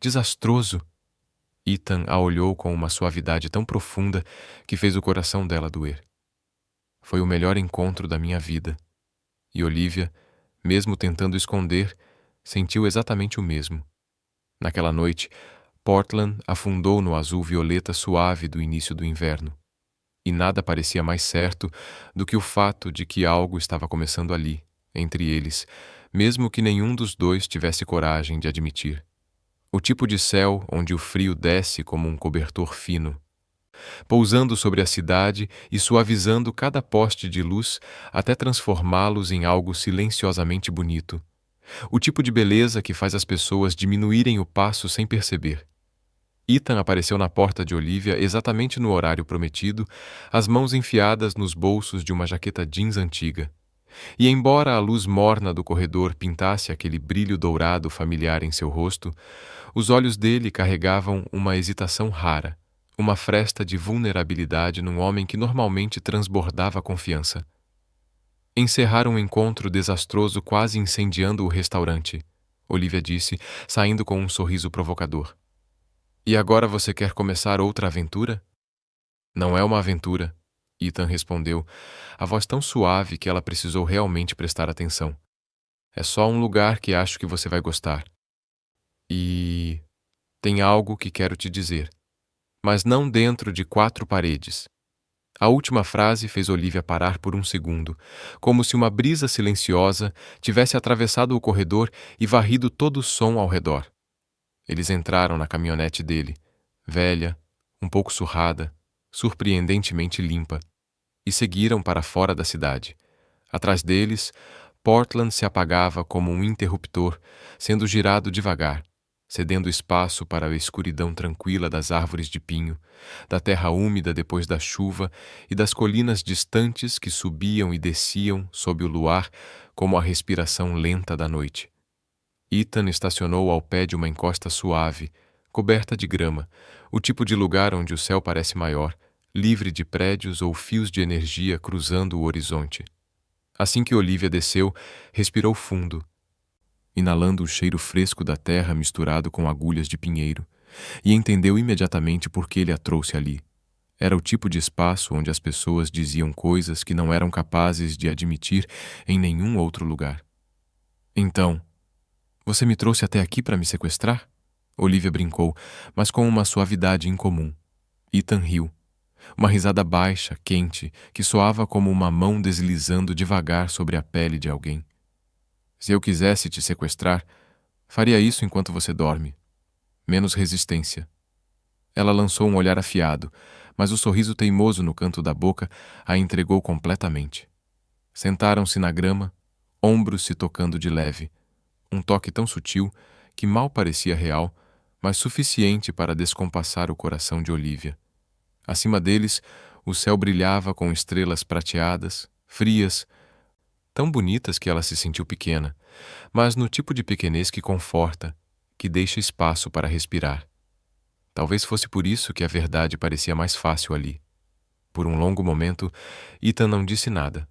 desastroso." Ethan a olhou com uma suavidade tão profunda que fez o coração dela doer. "Foi o melhor encontro da minha vida." E Olivia, mesmo tentando esconder, sentiu exatamente o mesmo. Naquela noite, Portland afundou no azul-violeta suave do início do inverno. E nada parecia mais certo do que o fato de que algo estava começando ali, entre eles, mesmo que nenhum dos dois tivesse coragem de admitir. O tipo de céu onde o frio desce como um cobertor fino, pousando sobre a cidade e suavizando cada poste de luz até transformá-los em algo silenciosamente bonito. O tipo de beleza que faz as pessoas diminuírem o passo sem perceber. Ethan apareceu na porta de Olivia exatamente no horário prometido, as mãos enfiadas nos bolsos de uma jaqueta jeans antiga. E embora a luz morna do corredor pintasse aquele brilho dourado familiar em seu rosto, os olhos dele carregavam uma hesitação rara, uma fresta de vulnerabilidade num homem que normalmente transbordava confiança. Encerraram um encontro desastroso quase incendiando o restaurante, Olivia disse, saindo com um sorriso provocador. "E agora você quer começar outra aventura?" "Não é uma aventura," Ethan respondeu, a voz tão suave que ela precisou realmente prestar atenção. "É só um lugar que acho que você vai gostar. E tem algo que quero te dizer, mas não dentro de 4 paredes." A última frase fez Olivia parar por um segundo, como se uma brisa silenciosa tivesse atravessado o corredor e varrido todo o som ao redor. Eles entraram na caminhonete dele, velha, um pouco surrada, surpreendentemente limpa, e seguiram para fora da cidade. Atrás deles, Portland se apagava como um interruptor, sendo girado devagar, cedendo espaço para a escuridão tranquila das árvores de pinho, da terra úmida depois da chuva e das colinas distantes que subiam e desciam sob o luar como a respiração lenta da noite. Ethan estacionou ao pé de uma encosta suave, coberta de grama, o tipo de lugar onde o céu parece maior, livre de prédios ou fios de energia cruzando o horizonte. Assim que Olivia desceu, respirou fundo, inalando o cheiro fresco da terra misturado com agulhas de pinheiro, e entendeu imediatamente por que ele a trouxe ali. Era o tipo de espaço onde as pessoas diziam coisas que não eram capazes de admitir em nenhum outro lugar. "Então, você me trouxe até aqui para me sequestrar?" Olivia brincou, mas com uma suavidade incomum. Ethan riu. Uma risada baixa, quente, que soava como uma mão deslizando devagar sobre a pele de alguém. "Se eu quisesse te sequestrar, faria isso enquanto você dorme. Menos resistência." Ela lançou um olhar afiado, mas o sorriso teimoso no canto da boca a entregou completamente. Sentaram-se na grama, ombros se tocando de leve. Um toque tão sutil que mal parecia real, mas suficiente para descompassar o coração de Olivia. Acima deles, o céu brilhava com estrelas prateadas, frias, tão bonitas que ela se sentiu pequena, mas no tipo de pequenez que conforta, que deixa espaço para respirar. Talvez fosse por isso que a verdade parecia mais fácil ali. Por um longo momento, Ethan não disse nada.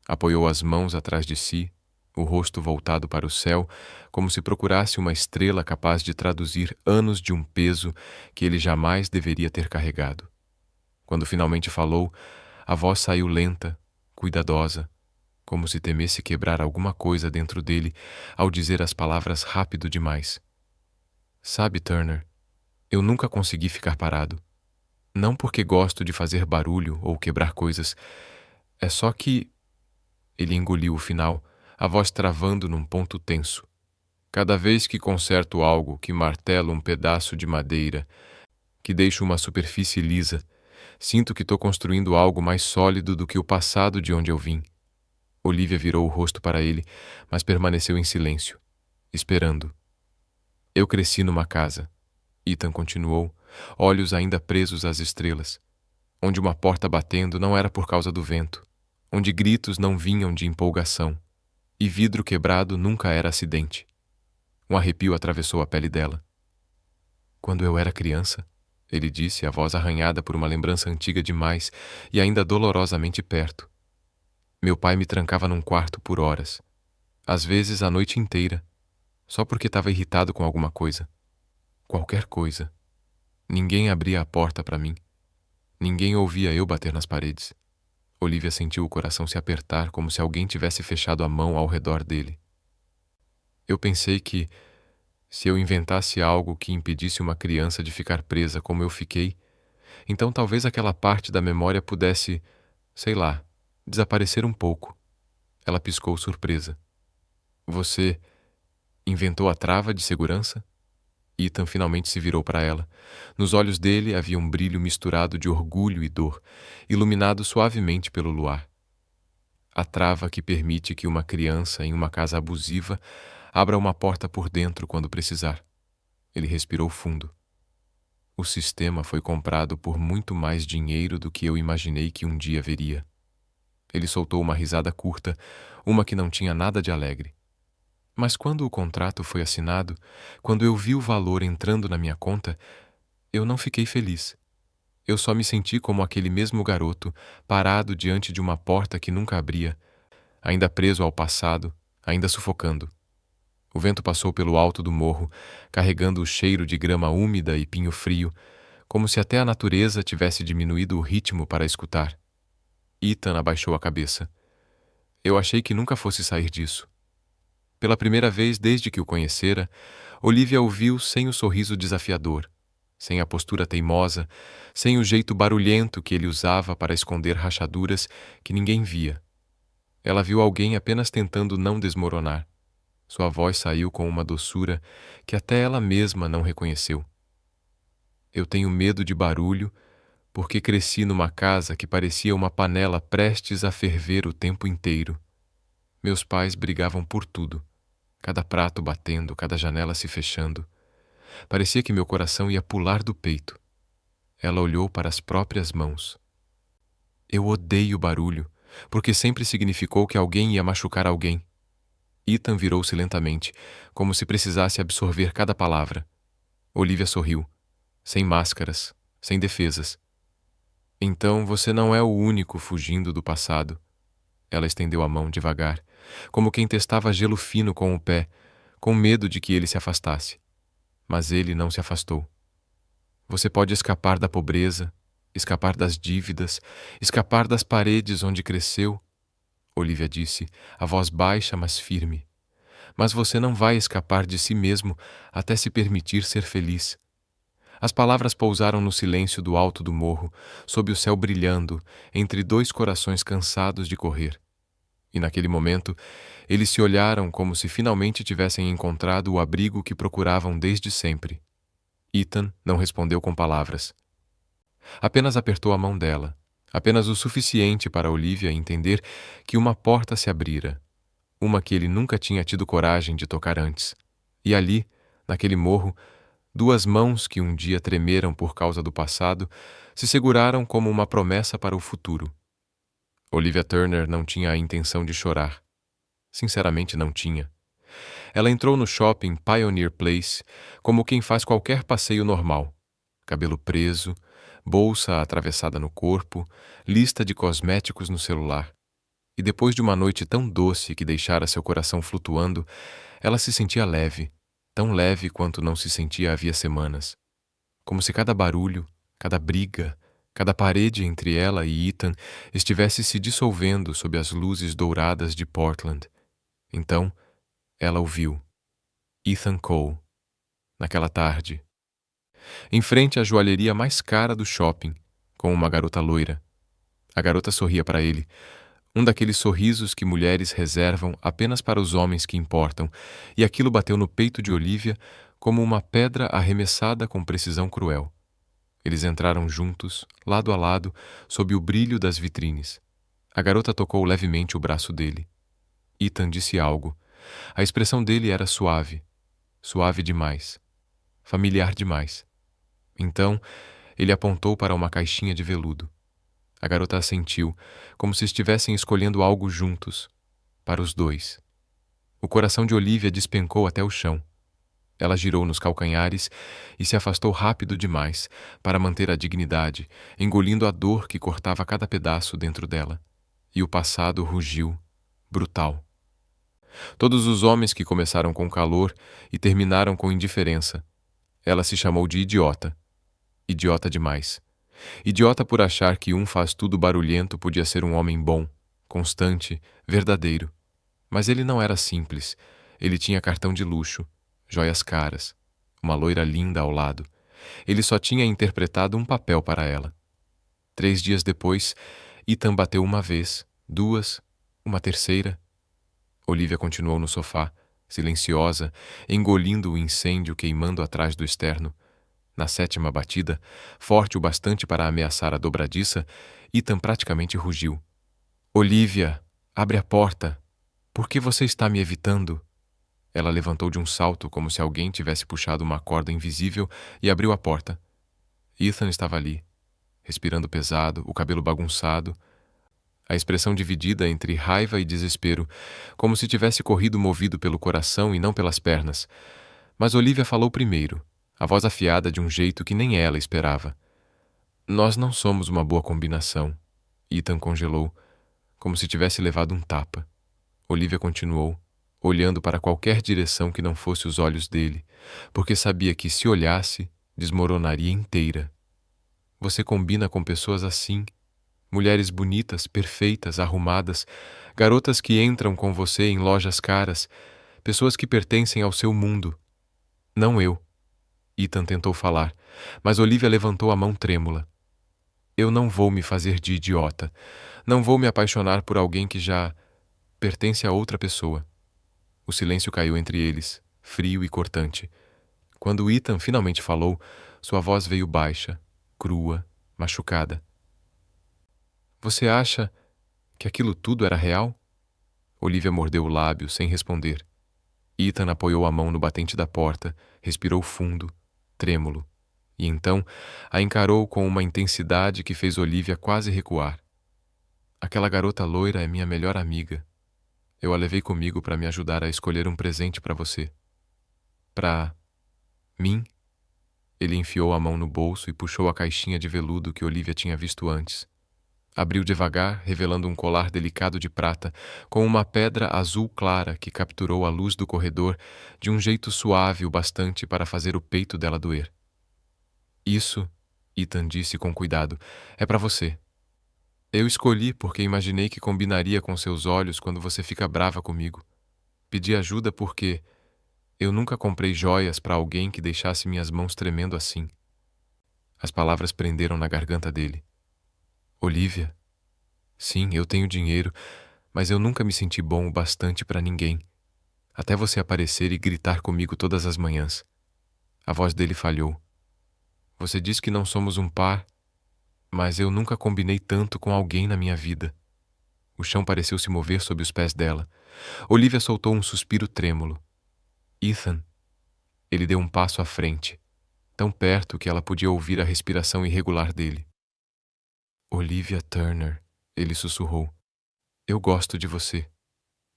Apoiou as mãos atrás de si, o rosto voltado para o céu, como se procurasse uma estrela capaz de traduzir anos de um peso que ele jamais deveria ter carregado. Quando finalmente falou, a voz saiu lenta, cuidadosa, como se temesse quebrar alguma coisa dentro dele ao dizer as palavras rápido demais, Sabe, Turner, eu nunca consegui ficar parado. Não porque gosto de fazer barulho ou quebrar coisas. É só que... Ele engoliu o final, a voz travando num ponto tenso. Cada vez que conserto algo, que martelo um pedaço de madeira, que deixo uma superfície lisa, sinto que estou construindo algo mais sólido do que o passado de onde eu vim. Olivia virou o rosto para ele, mas permaneceu em silêncio, esperando. Eu cresci numa casa, Ethan continuou, olhos ainda presos às estrelas, onde uma porta batendo não era por causa do vento, onde gritos não vinham de empolgação, e vidro quebrado nunca era acidente. Um arrepio atravessou a pele dela. Quando eu era criança, ele disse, a voz arranhada por uma lembrança antiga demais e ainda dolorosamente perto. Meu pai me trancava num quarto por horas, às vezes a noite inteira, só porque estava irritado com alguma coisa. Qualquer coisa. Ninguém abria a porta para mim. Ninguém ouvia eu bater nas paredes. Olivia sentiu o coração se apertar como se alguém tivesse fechado a mão ao redor dele. Eu pensei que, se eu inventasse algo que impedisse uma criança de ficar presa como eu fiquei, então talvez aquela parte da memória pudesse, sei lá, desaparecer um pouco. Ela piscou surpresa. Você inventou a trava de segurança? Ethan finalmente se virou para ela. Nos olhos dele havia um brilho misturado de orgulho e dor, iluminado suavemente pelo luar. A trava que permite que uma criança em uma casa abusiva abra uma porta por dentro quando precisar. Ele respirou fundo. O sistema foi comprado por muito mais dinheiro do que eu imaginei que um dia veria. Ele soltou uma risada curta, uma que não tinha nada de alegre. Mas quando o contrato foi assinado, quando eu vi o valor entrando na minha conta, eu não fiquei feliz. Eu só me senti como aquele mesmo garoto, parado diante de uma porta que nunca abria, ainda preso ao passado, ainda sufocando. O vento passou pelo alto do morro, carregando o cheiro de grama úmida e pinho frio, como se até a natureza tivesse diminuído o ritmo para escutar. Ethan abaixou a cabeça. Eu achei que nunca fosse sair disso. Pela primeira vez desde que o conhecera, Olivia o viu sem o sorriso desafiador, sem a postura teimosa, sem o jeito barulhento que ele usava para esconder rachaduras que ninguém via. Ela viu alguém apenas tentando não desmoronar. Sua voz saiu com uma doçura que até ela mesma não reconheceu. Eu tenho medo de barulho porque cresci numa casa que parecia uma panela prestes a ferver o tempo inteiro. Meus pais brigavam por tudo, cada prato batendo, cada janela se fechando. Parecia que meu coração ia pular do peito. Ela olhou para as próprias mãos. Eu odeio barulho, porque sempre significou que alguém ia machucar alguém. Ethan virou-se lentamente, como se precisasse absorver cada palavra. Olivia sorriu, sem máscaras, sem defesas. Então você não é o único fugindo do passado. Ela estendeu a mão devagar, como quem testava gelo fino com o pé, com medo de que ele se afastasse. Mas ele não se afastou. Você pode escapar da pobreza, escapar das dívidas, escapar das paredes onde cresceu, Olivia disse, a voz baixa, mas firme. Mas você não vai escapar de si mesmo até se permitir ser feliz. As palavras pousaram no silêncio do alto do morro, sob o céu brilhando, entre dois corações cansados de correr. E naquele momento, eles se olharam como se finalmente tivessem encontrado o abrigo que procuravam desde sempre. Ethan não respondeu com palavras. Apenas apertou a mão dela, apenas o suficiente para Olivia entender que uma porta se abrira, uma que ele nunca tinha tido coragem de tocar antes. E ali, naquele morro, duas mãos que um dia tremeram por causa do passado se seguraram como uma promessa para o futuro. Olivia Turner não tinha a intenção de chorar. Sinceramente, não tinha. Ela entrou no shopping Pioneer Place como quem faz qualquer passeio normal. Cabelo preso, bolsa atravessada no corpo, lista de cosméticos no celular. E depois de uma noite tão doce que deixara seu coração flutuando, ela se sentia leve, tão leve quanto não se sentia havia semanas. Como se cada barulho, cada briga, cada parede entre ela e Ethan estivesse se dissolvendo sob as luzes douradas de Portland. Então, ela o viu. Ethan Cole. naquela tarde, em frente à joalheria mais cara do shopping, com uma garota loira. A garota sorria para ele, um daqueles sorrisos que mulheres reservam apenas para os homens que importam, e aquilo bateu no peito de Olivia como uma pedra arremessada com precisão cruel. Eles entraram juntos, lado a lado, sob o brilho das vitrines. A garota tocou levemente o braço dele. Ethan disse algo. A expressão dele era suave. Suave demais. Familiar demais. Então, ele apontou para uma caixinha de veludo. A garota assentiu, como se estivessem escolhendo algo juntos, para os dois. O coração de Olivia despencou até o chão. Ela girou nos calcanhares e se afastou rápido demais para manter a dignidade, engolindo a dor que cortava cada pedaço dentro dela. E o passado rugiu, brutal. Todos os homens que começaram com calor e terminaram com indiferença. Ela se chamou de idiota. Idiota demais. Idiota por achar que um faz tudo barulhento podia ser um homem bom, constante, verdadeiro. Mas ele não era simples. Ele tinha cartão de luxo, joias caras, uma loira linda ao lado. Ele só tinha interpretado um papel para ela. 3 dias depois, Ethan bateu uma vez, 2, uma terceira. Olivia continuou no sofá, silenciosa, engolindo o incêndio queimando atrás do externo. Na 7ª batida, forte o bastante para ameaçar a dobradiça, Ethan praticamente rugiu. Olivia, abre a porta. Por que você está me evitando? Ela levantou de um salto como se alguém tivesse puxado uma corda invisível e abriu a porta. Ethan estava ali, respirando pesado, o cabelo bagunçado, a expressão dividida entre raiva e desespero, como se tivesse corrido movido pelo coração e não pelas pernas. Mas Olivia falou primeiro, a voz afiada de um jeito que nem ela esperava. Nós não somos uma boa combinação. Ethan congelou, como se tivesse levado um tapa. Olivia continuou, olhando para qualquer direção que não fosse os olhos dele, porque sabia que, se olhasse, desmoronaria inteira. Você combina com pessoas assim, mulheres bonitas, perfeitas, arrumadas, garotas que entram com você em lojas caras, pessoas que pertencem ao seu mundo. Não eu. Ethan tentou falar, mas Olivia levantou a mão trêmula. Eu não vou me fazer de idiota. Não vou me apaixonar por alguém que já pertence a outra pessoa. O silêncio caiu entre eles, frio e cortante. Quando Ethan finalmente falou, sua voz veio baixa, crua, machucada. Você acha que aquilo tudo era real? Olivia mordeu o lábio, sem responder. Ethan apoiou a mão no batente da porta, respirou fundo, trêmulo, e então a encarou com uma intensidade que fez Olivia quase recuar. Aquela garota loira é minha melhor amiga. Eu a levei comigo para me ajudar a escolher um presente para você. Para mim? Ele enfiou a mão no bolso e puxou a caixinha de veludo que Olivia tinha visto antes. Abriu devagar, revelando um colar delicado de prata, com uma pedra azul clara que capturou a luz do corredor de um jeito suave o bastante para fazer o peito dela doer. Isso, Ethan disse com cuidado, é para você. Eu escolhi porque imaginei que combinaria com seus olhos quando você fica brava comigo. Pedi ajuda porque eu nunca comprei joias para alguém que deixasse minhas mãos tremendo assim. As palavras prenderam na garganta dele. Olivia? Sim, eu tenho dinheiro, mas eu nunca me senti bom o bastante para ninguém. Até você aparecer e gritar comigo todas as manhãs. A voz dele falhou. Você diz que não somos um par, mas eu nunca combinei tanto com alguém na minha vida. O chão pareceu se mover sob os pés dela. Olivia soltou um suspiro trêmulo. Ethan. Ele deu um passo à frente, tão perto que ela podia ouvir a respiração irregular dele. Olivia Turner, ele sussurrou. Eu gosto de você.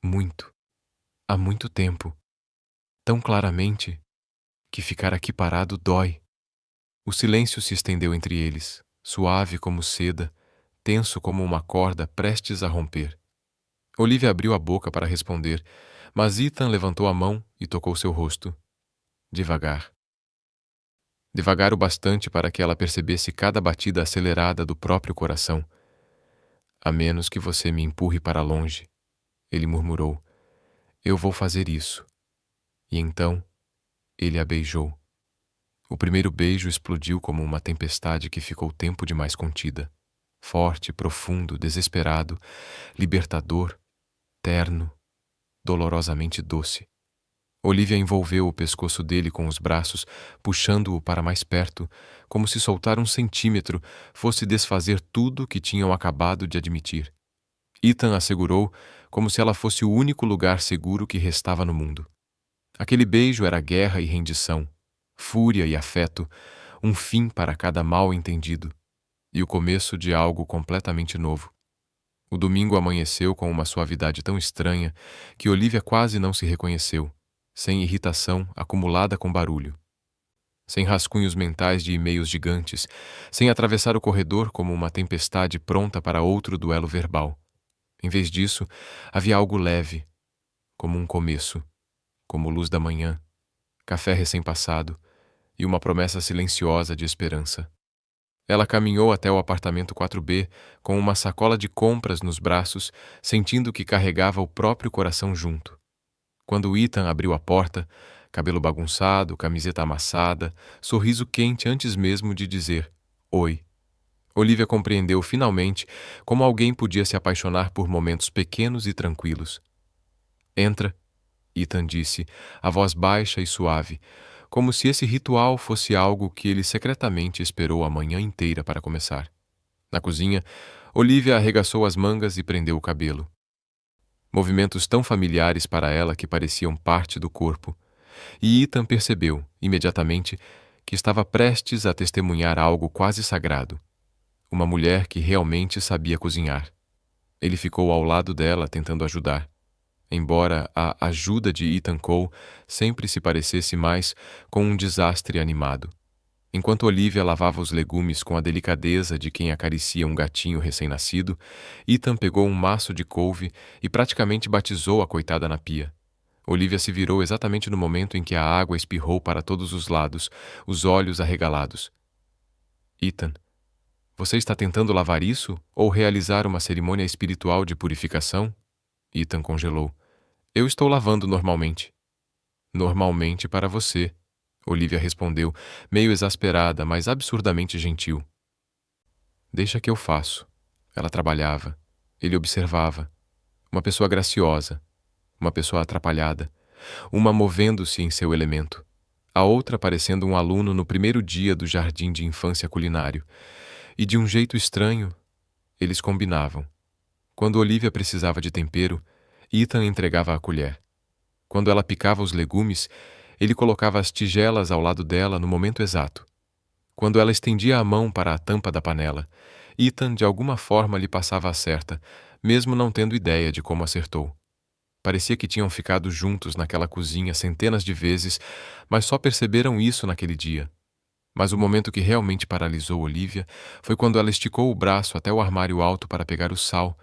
Muito. Há muito tempo. Tão claramente que ficar aqui parado dói. O silêncio se estendeu entre eles, suave como seda, tenso como uma corda prestes a romper. Olivia abriu a boca para responder, mas Ethan levantou a mão e tocou seu rosto. Devagar. Devagar o bastante para que ela percebesse cada batida acelerada do próprio coração. A menos que você me empurre para longe, ele murmurou. Eu vou fazer isso. E então, ele a beijou. O primeiro beijo explodiu como uma tempestade que ficou tempo demais contida. Forte, profundo, desesperado, libertador, terno, dolorosamente doce. Olivia envolveu o pescoço dele com os braços, puxando-o para mais perto, como se soltar 1 centímetro fosse desfazer tudo que tinham acabado de admitir. Ethan assegurou como se ela fosse o único lugar seguro que restava no mundo. Aquele beijo era guerra e rendição, fúria e afeto, um fim para cada mal-entendido, e o começo de algo completamente novo. O domingo amanheceu com uma suavidade tão estranha que Olivia quase não se reconheceu, sem irritação acumulada com barulho. Sem rascunhos mentais de e-mails gigantes, sem atravessar o corredor como uma tempestade pronta para outro duelo verbal. Em vez disso, havia algo leve, como um começo, como luz da manhã, café recém-passado e uma promessa silenciosa de esperança. Ela caminhou até o apartamento 4B com uma sacola de compras nos braços, sentindo que carregava o próprio coração junto. Quando Ethan abriu a porta, cabelo bagunçado, camiseta amassada, sorriso quente antes mesmo de dizer oi, Olivia compreendeu finalmente como alguém podia se apaixonar por momentos pequenos e tranquilos. Entra, Ethan disse, a voz baixa e suave, como se esse ritual fosse algo que ele secretamente esperou a manhã inteira para começar. Na cozinha, Olivia arregaçou as mangas e prendeu o cabelo. Movimentos tão familiares para ela que pareciam parte do corpo. E Ethan percebeu, imediatamente, que estava prestes a testemunhar algo quase sagrado. Uma mulher que realmente sabia cozinhar. Ele ficou ao lado dela tentando ajudar. Embora a ajuda de Ethan Cole sempre se parecesse mais com um desastre animado. Enquanto Olivia lavava os legumes com a delicadeza de quem acaricia um gatinho recém-nascido, Ethan pegou um maço de couve e praticamente batizou a coitada na pia. Olivia se virou exatamente no momento em que a água espirrou para todos os lados, os olhos arregalados. Ethan, você está tentando lavar isso ou realizar uma cerimônia espiritual de purificação? Ethan congelou. Eu estou lavando normalmente. Normalmente para você, Olivia respondeu, meio exasperada, mas absurdamente gentil. Deixa que eu faço. Ela trabalhava. Ele observava. Uma pessoa graciosa. Uma pessoa atrapalhada. Uma movendo-se em seu elemento. A outra parecendo um aluno no primeiro dia do jardim de infância culinário. E de um jeito estranho, eles combinavam. Quando Olivia precisava de tempero, Ethan entregava a colher. Quando ela picava os legumes, ele colocava as tigelas ao lado dela no momento exato. Quando ela estendia a mão para a tampa da panela, Ethan de alguma forma lhe passava a certa, mesmo não tendo ideia de como acertou. Parecia que tinham ficado juntos naquela cozinha centenas de vezes, mas só perceberam isso naquele dia. Mas o momento que realmente paralisou Olivia foi quando ela esticou o braço até o armário alto para pegar o sal,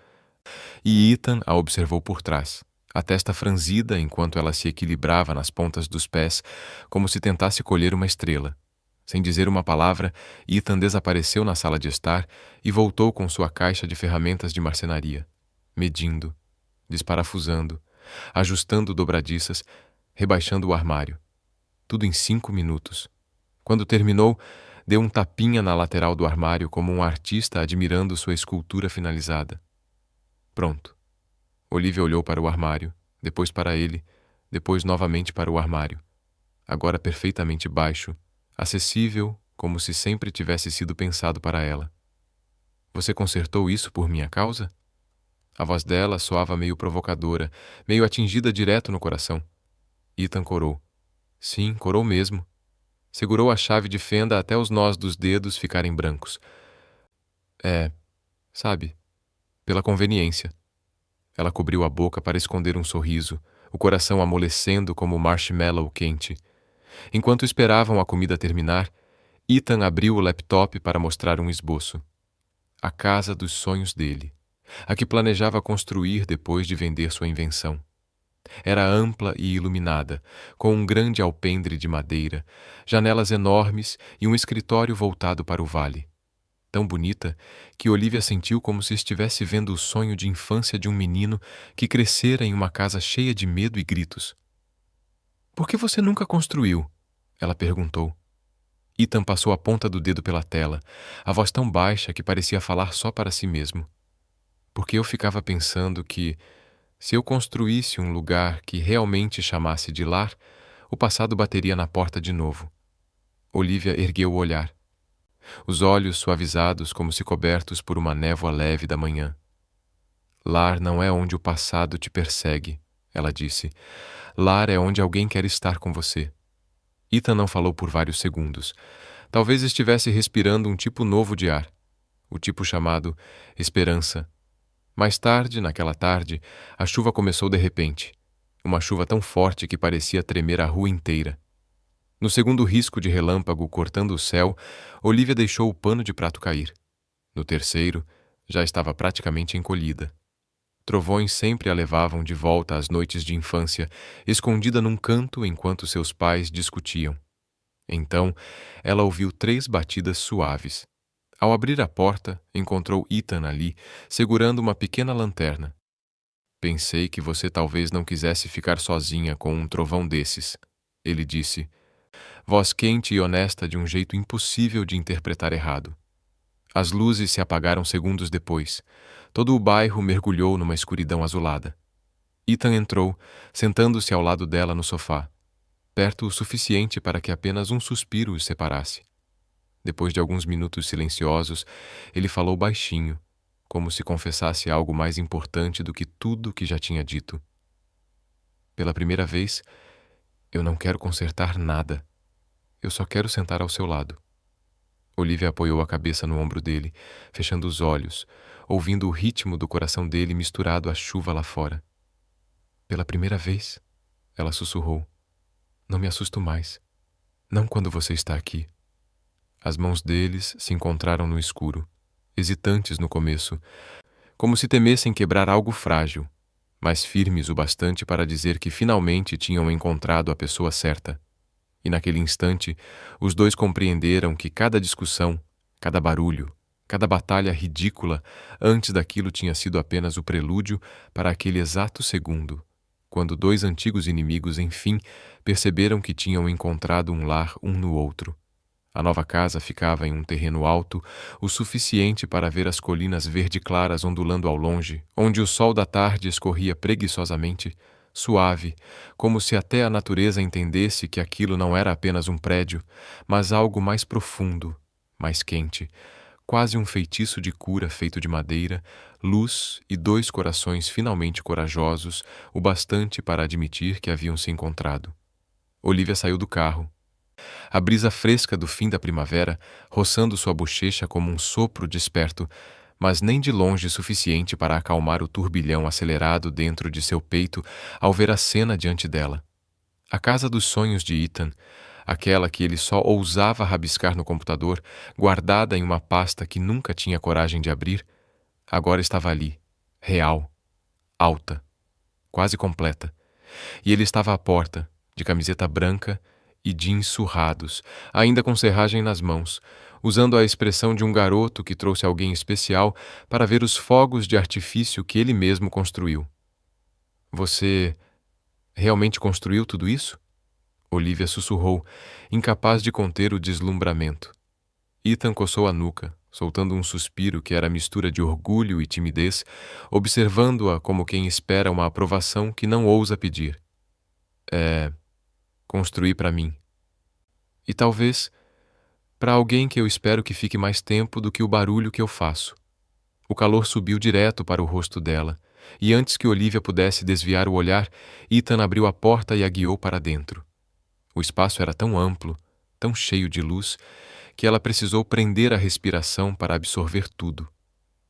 e Ethan a observou por trás, a testa franzida enquanto ela se equilibrava nas pontas dos pés, como se tentasse colher uma estrela. Sem dizer uma palavra, Ethan desapareceu na sala de estar e voltou com sua caixa de ferramentas de marcenaria, medindo, desparafusando, ajustando dobradiças, rebaixando o armário. Tudo em 5 minutos. Quando terminou, deu um tapinha na lateral do armário como um artista admirando sua escultura finalizada. Pronto. Olivia olhou para o armário, depois para ele, depois novamente para o armário. Agora perfeitamente baixo, acessível, como se sempre tivesse sido pensado para ela. Você consertou isso por minha causa? A voz dela soava meio provocadora, meio atingida direto no coração. Ethan corou. Sim, corou mesmo. Segurou a chave de fenda até os nós dos dedos ficarem brancos. Sabe, pela conveniência. Ela cobriu a boca para esconder um sorriso, o coração amolecendo como marshmallow quente. Enquanto esperavam a comida terminar, Ethan abriu o laptop para mostrar um esboço. A casa dos sonhos dele, a que planejava construir depois de vender sua invenção. Era ampla e iluminada, com um grande alpendre de madeira, janelas enormes e um escritório voltado para o vale. Tão bonita que Olivia sentiu como se estivesse vendo o sonho de infância de um menino que crescera em uma casa cheia de medo e gritos. Por que você nunca construiu? Ela perguntou. Ethan passou a ponta do dedo pela tela, a voz tão baixa que parecia falar só para si mesmo. Porque eu ficava pensando que, se eu construísse um lugar que realmente chamasse de lar, o passado bateria na porta de novo. Olivia ergueu o olhar, os olhos suavizados como se cobertos por uma névoa leve da manhã. Lar não é onde o passado te persegue, ela disse. Lar é onde alguém quer estar com você. Ethan não falou por vários segundos. Talvez estivesse respirando um tipo novo de ar, o tipo chamado esperança. Mais tarde, naquela tarde, a chuva começou de repente. Uma chuva tão forte que parecia tremer a rua inteira. No segundo risco de relâmpago cortando o céu, Olivia deixou o pano de prato cair. No terceiro, já estava praticamente encolhida. Trovões sempre a levavam de volta às noites de infância, escondida num canto enquanto seus pais discutiam. Então, ela ouviu 3 batidas suaves. Ao abrir a porta, encontrou Ethan ali, segurando uma pequena lanterna. Pensei que você talvez não quisesse ficar sozinha com um trovão desses, ele disse, voz quente e honesta de um jeito impossível de interpretar errado. As luzes se apagaram segundos depois. Todo o bairro mergulhou numa escuridão azulada. Ethan entrou, sentando-se ao lado dela no sofá, perto o suficiente para que apenas um suspiro os separasse. Depois de alguns minutos silenciosos, ele falou baixinho, como se confessasse algo mais importante do que tudo que já tinha dito. Pela primeira vez, eu não quero consertar nada. Eu só quero sentar ao seu lado. Olivia apoiou a cabeça no ombro dele, fechando os olhos, ouvindo o ritmo do coração dele misturado à chuva lá fora. Pela primeira vez, ela sussurrou. Não me assusto mais. Não quando você está aqui. As mãos deles se encontraram no escuro, hesitantes no começo, como se temessem quebrar algo frágil, mas firmes o bastante para dizer que finalmente tinham encontrado a pessoa certa. E naquele instante, os dois compreenderam que cada discussão, cada barulho, cada batalha ridícula antes daquilo tinha sido apenas o prelúdio para aquele exato segundo, quando 2 antigos inimigos, enfim, perceberam que tinham encontrado um lar um no outro. A nova casa ficava em um terreno alto, o suficiente para ver as colinas verde-claras ondulando ao longe, onde o sol da tarde escorria preguiçosamente, suave, como se até a natureza entendesse que aquilo não era apenas um prédio, mas algo mais profundo, mais quente, quase um feitiço de cura feito de madeira, luz e 2 corações finalmente corajosos, o bastante para admitir que haviam se encontrado. Olivia saiu do carro. A brisa fresca do fim da primavera, roçando sua bochecha como um sopro desperto, mas nem de longe suficiente para acalmar o turbilhão acelerado dentro de seu peito ao ver a cena diante dela. A casa dos sonhos de Ethan, aquela que ele só ousava rabiscar no computador, guardada em uma pasta que nunca tinha coragem de abrir, agora estava ali, real, alta, quase completa. E ele estava à porta, de camiseta branca e jeans surrados, ainda com serragem nas mãos, usando a expressão de um garoto que trouxe alguém especial para ver os fogos de artifício que ele mesmo construiu. Você realmente construiu tudo isso? Olivia sussurrou, incapaz de conter o deslumbramento. Ethan coçou a nuca, soltando um suspiro que era mistura de orgulho e timidez, observando-a como quem espera uma aprovação que não ousa pedir. Construí para mim. E talvez para alguém que eu espero que fique mais tempo do que o barulho que eu faço. O calor subiu direto para o rosto dela, e antes que Olivia pudesse desviar o olhar, Ethan abriu a porta e a guiou para dentro. O espaço era tão amplo, tão cheio de luz, que ela precisou prender a respiração para absorver tudo.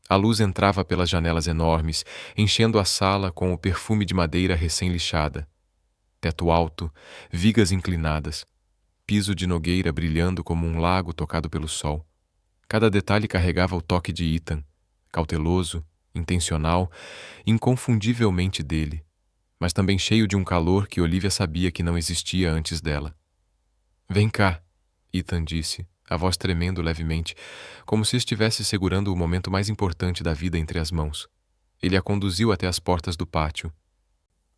A luz entrava pelas janelas enormes, enchendo a sala com o perfume de madeira recém-lixada. Teto alto, vigas inclinadas, piso de nogueira brilhando como um lago tocado pelo sol. Cada detalhe carregava o toque de Ethan, cauteloso, intencional, inconfundivelmente dele, mas também cheio de um calor que Olivia sabia que não existia antes dela. Vem cá, Ethan disse, a voz tremendo levemente, como se estivesse segurando o momento mais importante da vida entre as mãos. Ele a conduziu até as portas do pátio,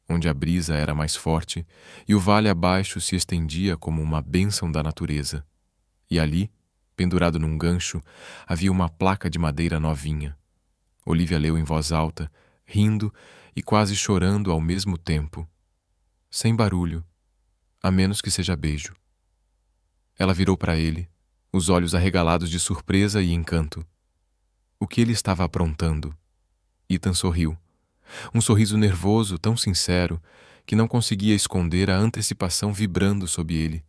onde a brisa era mais forte e o vale abaixo se estendia como uma bênção da natureza. E ali, pendurado num gancho, havia uma placa de madeira novinha. Olivia leu em voz alta, rindo e quase chorando ao mesmo tempo. Sem barulho, a menos que seja beijo. Ela virou para ele, os olhos arregalados de surpresa e encanto. O que ele estava aprontando? Ethan sorriu. Um sorriso nervoso, tão sincero, que não conseguia esconder a antecipação vibrando sob ele,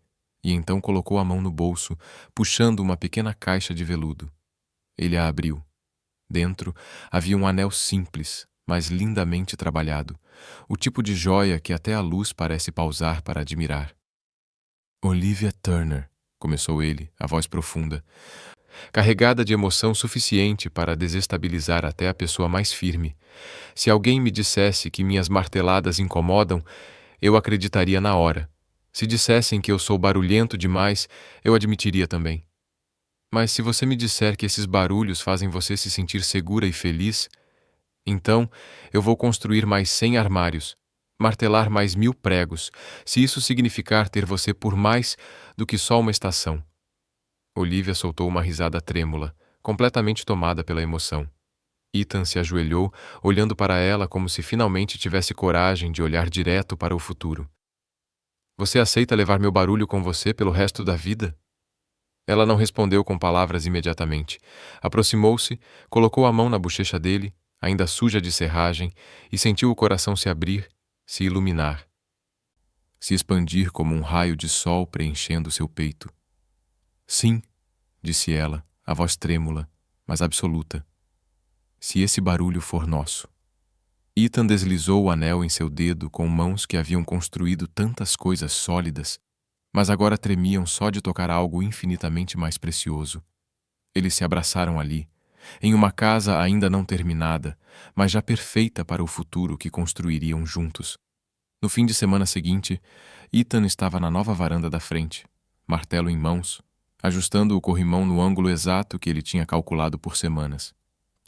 e então colocou a mão no bolso, puxando uma pequena caixa de veludo. Ele a abriu. Dentro havia um anel simples, mas lindamente trabalhado, o tipo de joia que até a luz parece pausar para admirar. Olivia Turner, começou ele, a voz profunda, carregada de emoção suficiente para desestabilizar até a pessoa mais firme. Se alguém me dissesse que minhas marteladas incomodam, eu acreditaria na hora. Se dissessem que eu sou barulhento demais, eu admitiria também. Mas se você me disser que esses barulhos fazem você se sentir segura e feliz, então eu vou construir mais 100 armários, martelar mais 1000 pregos, se isso significar ter você por mais do que só uma estação. Olivia soltou uma risada trêmula, completamente tomada pela emoção. Ethan se ajoelhou, olhando para ela como se finalmente tivesse coragem de olhar direto para o futuro. Você aceita levar meu barulho com você pelo resto da vida? Ela não respondeu com palavras imediatamente. Aproximou-se, colocou a mão na bochecha dele, ainda suja de serragem, e sentiu o coração se abrir, se iluminar. Se expandir como um raio de sol preenchendo seu peito. Sim, disse ela, a voz trêmula, mas absoluta. Se esse barulho for nosso. Ethan deslizou o anel em seu dedo com mãos que haviam construído tantas coisas sólidas, mas agora tremiam só de tocar algo infinitamente mais precioso. Eles se abraçaram ali, em uma casa ainda não terminada, mas já perfeita para o futuro que construiriam juntos. No fim de semana seguinte, Ethan estava na nova varanda da frente, martelo em mãos, ajustando o corrimão no ângulo exato que ele tinha calculado por semanas.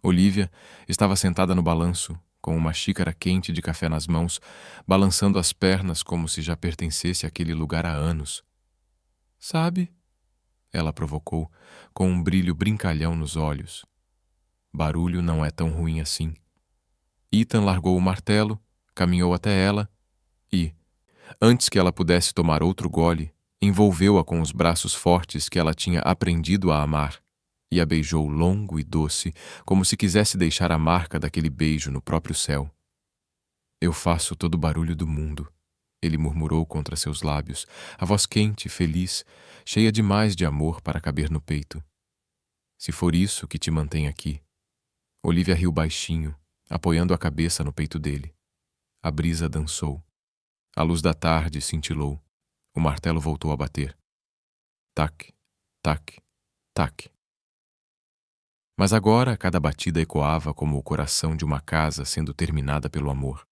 Olivia estava sentada no balanço, com uma xícara quente de café nas mãos, balançando as pernas como se já pertencesse àquele lugar há anos. Sabe? Ela provocou, com um brilho brincalhão nos olhos. Barulho não é tão ruim assim. Ethan largou o martelo, caminhou até ela e, antes que ela pudesse tomar outro gole, envolveu-a com os braços fortes que ela tinha aprendido a amar e a beijou longo e doce, como se quisesse deixar a marca daquele beijo no próprio céu. Eu faço todo o barulho do mundo, ele murmurou contra seus lábios, a voz quente, feliz, cheia demais de amor para caber no peito. Se for isso que te mantém aqui. Olivia riu baixinho, apoiando a cabeça no peito dele. A brisa dançou. A luz da tarde cintilou. O martelo voltou a bater. Tac, tac, tac. Mas agora cada batida ecoava como o coração de uma casa sendo terminada pelo amor.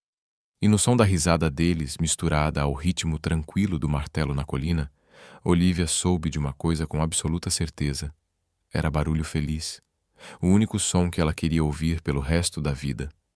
E no som da risada deles, misturada ao ritmo tranquilo do martelo na colina, Olivia soube de uma coisa com absoluta certeza. Era barulho feliz. O único som que ela queria ouvir pelo resto da vida.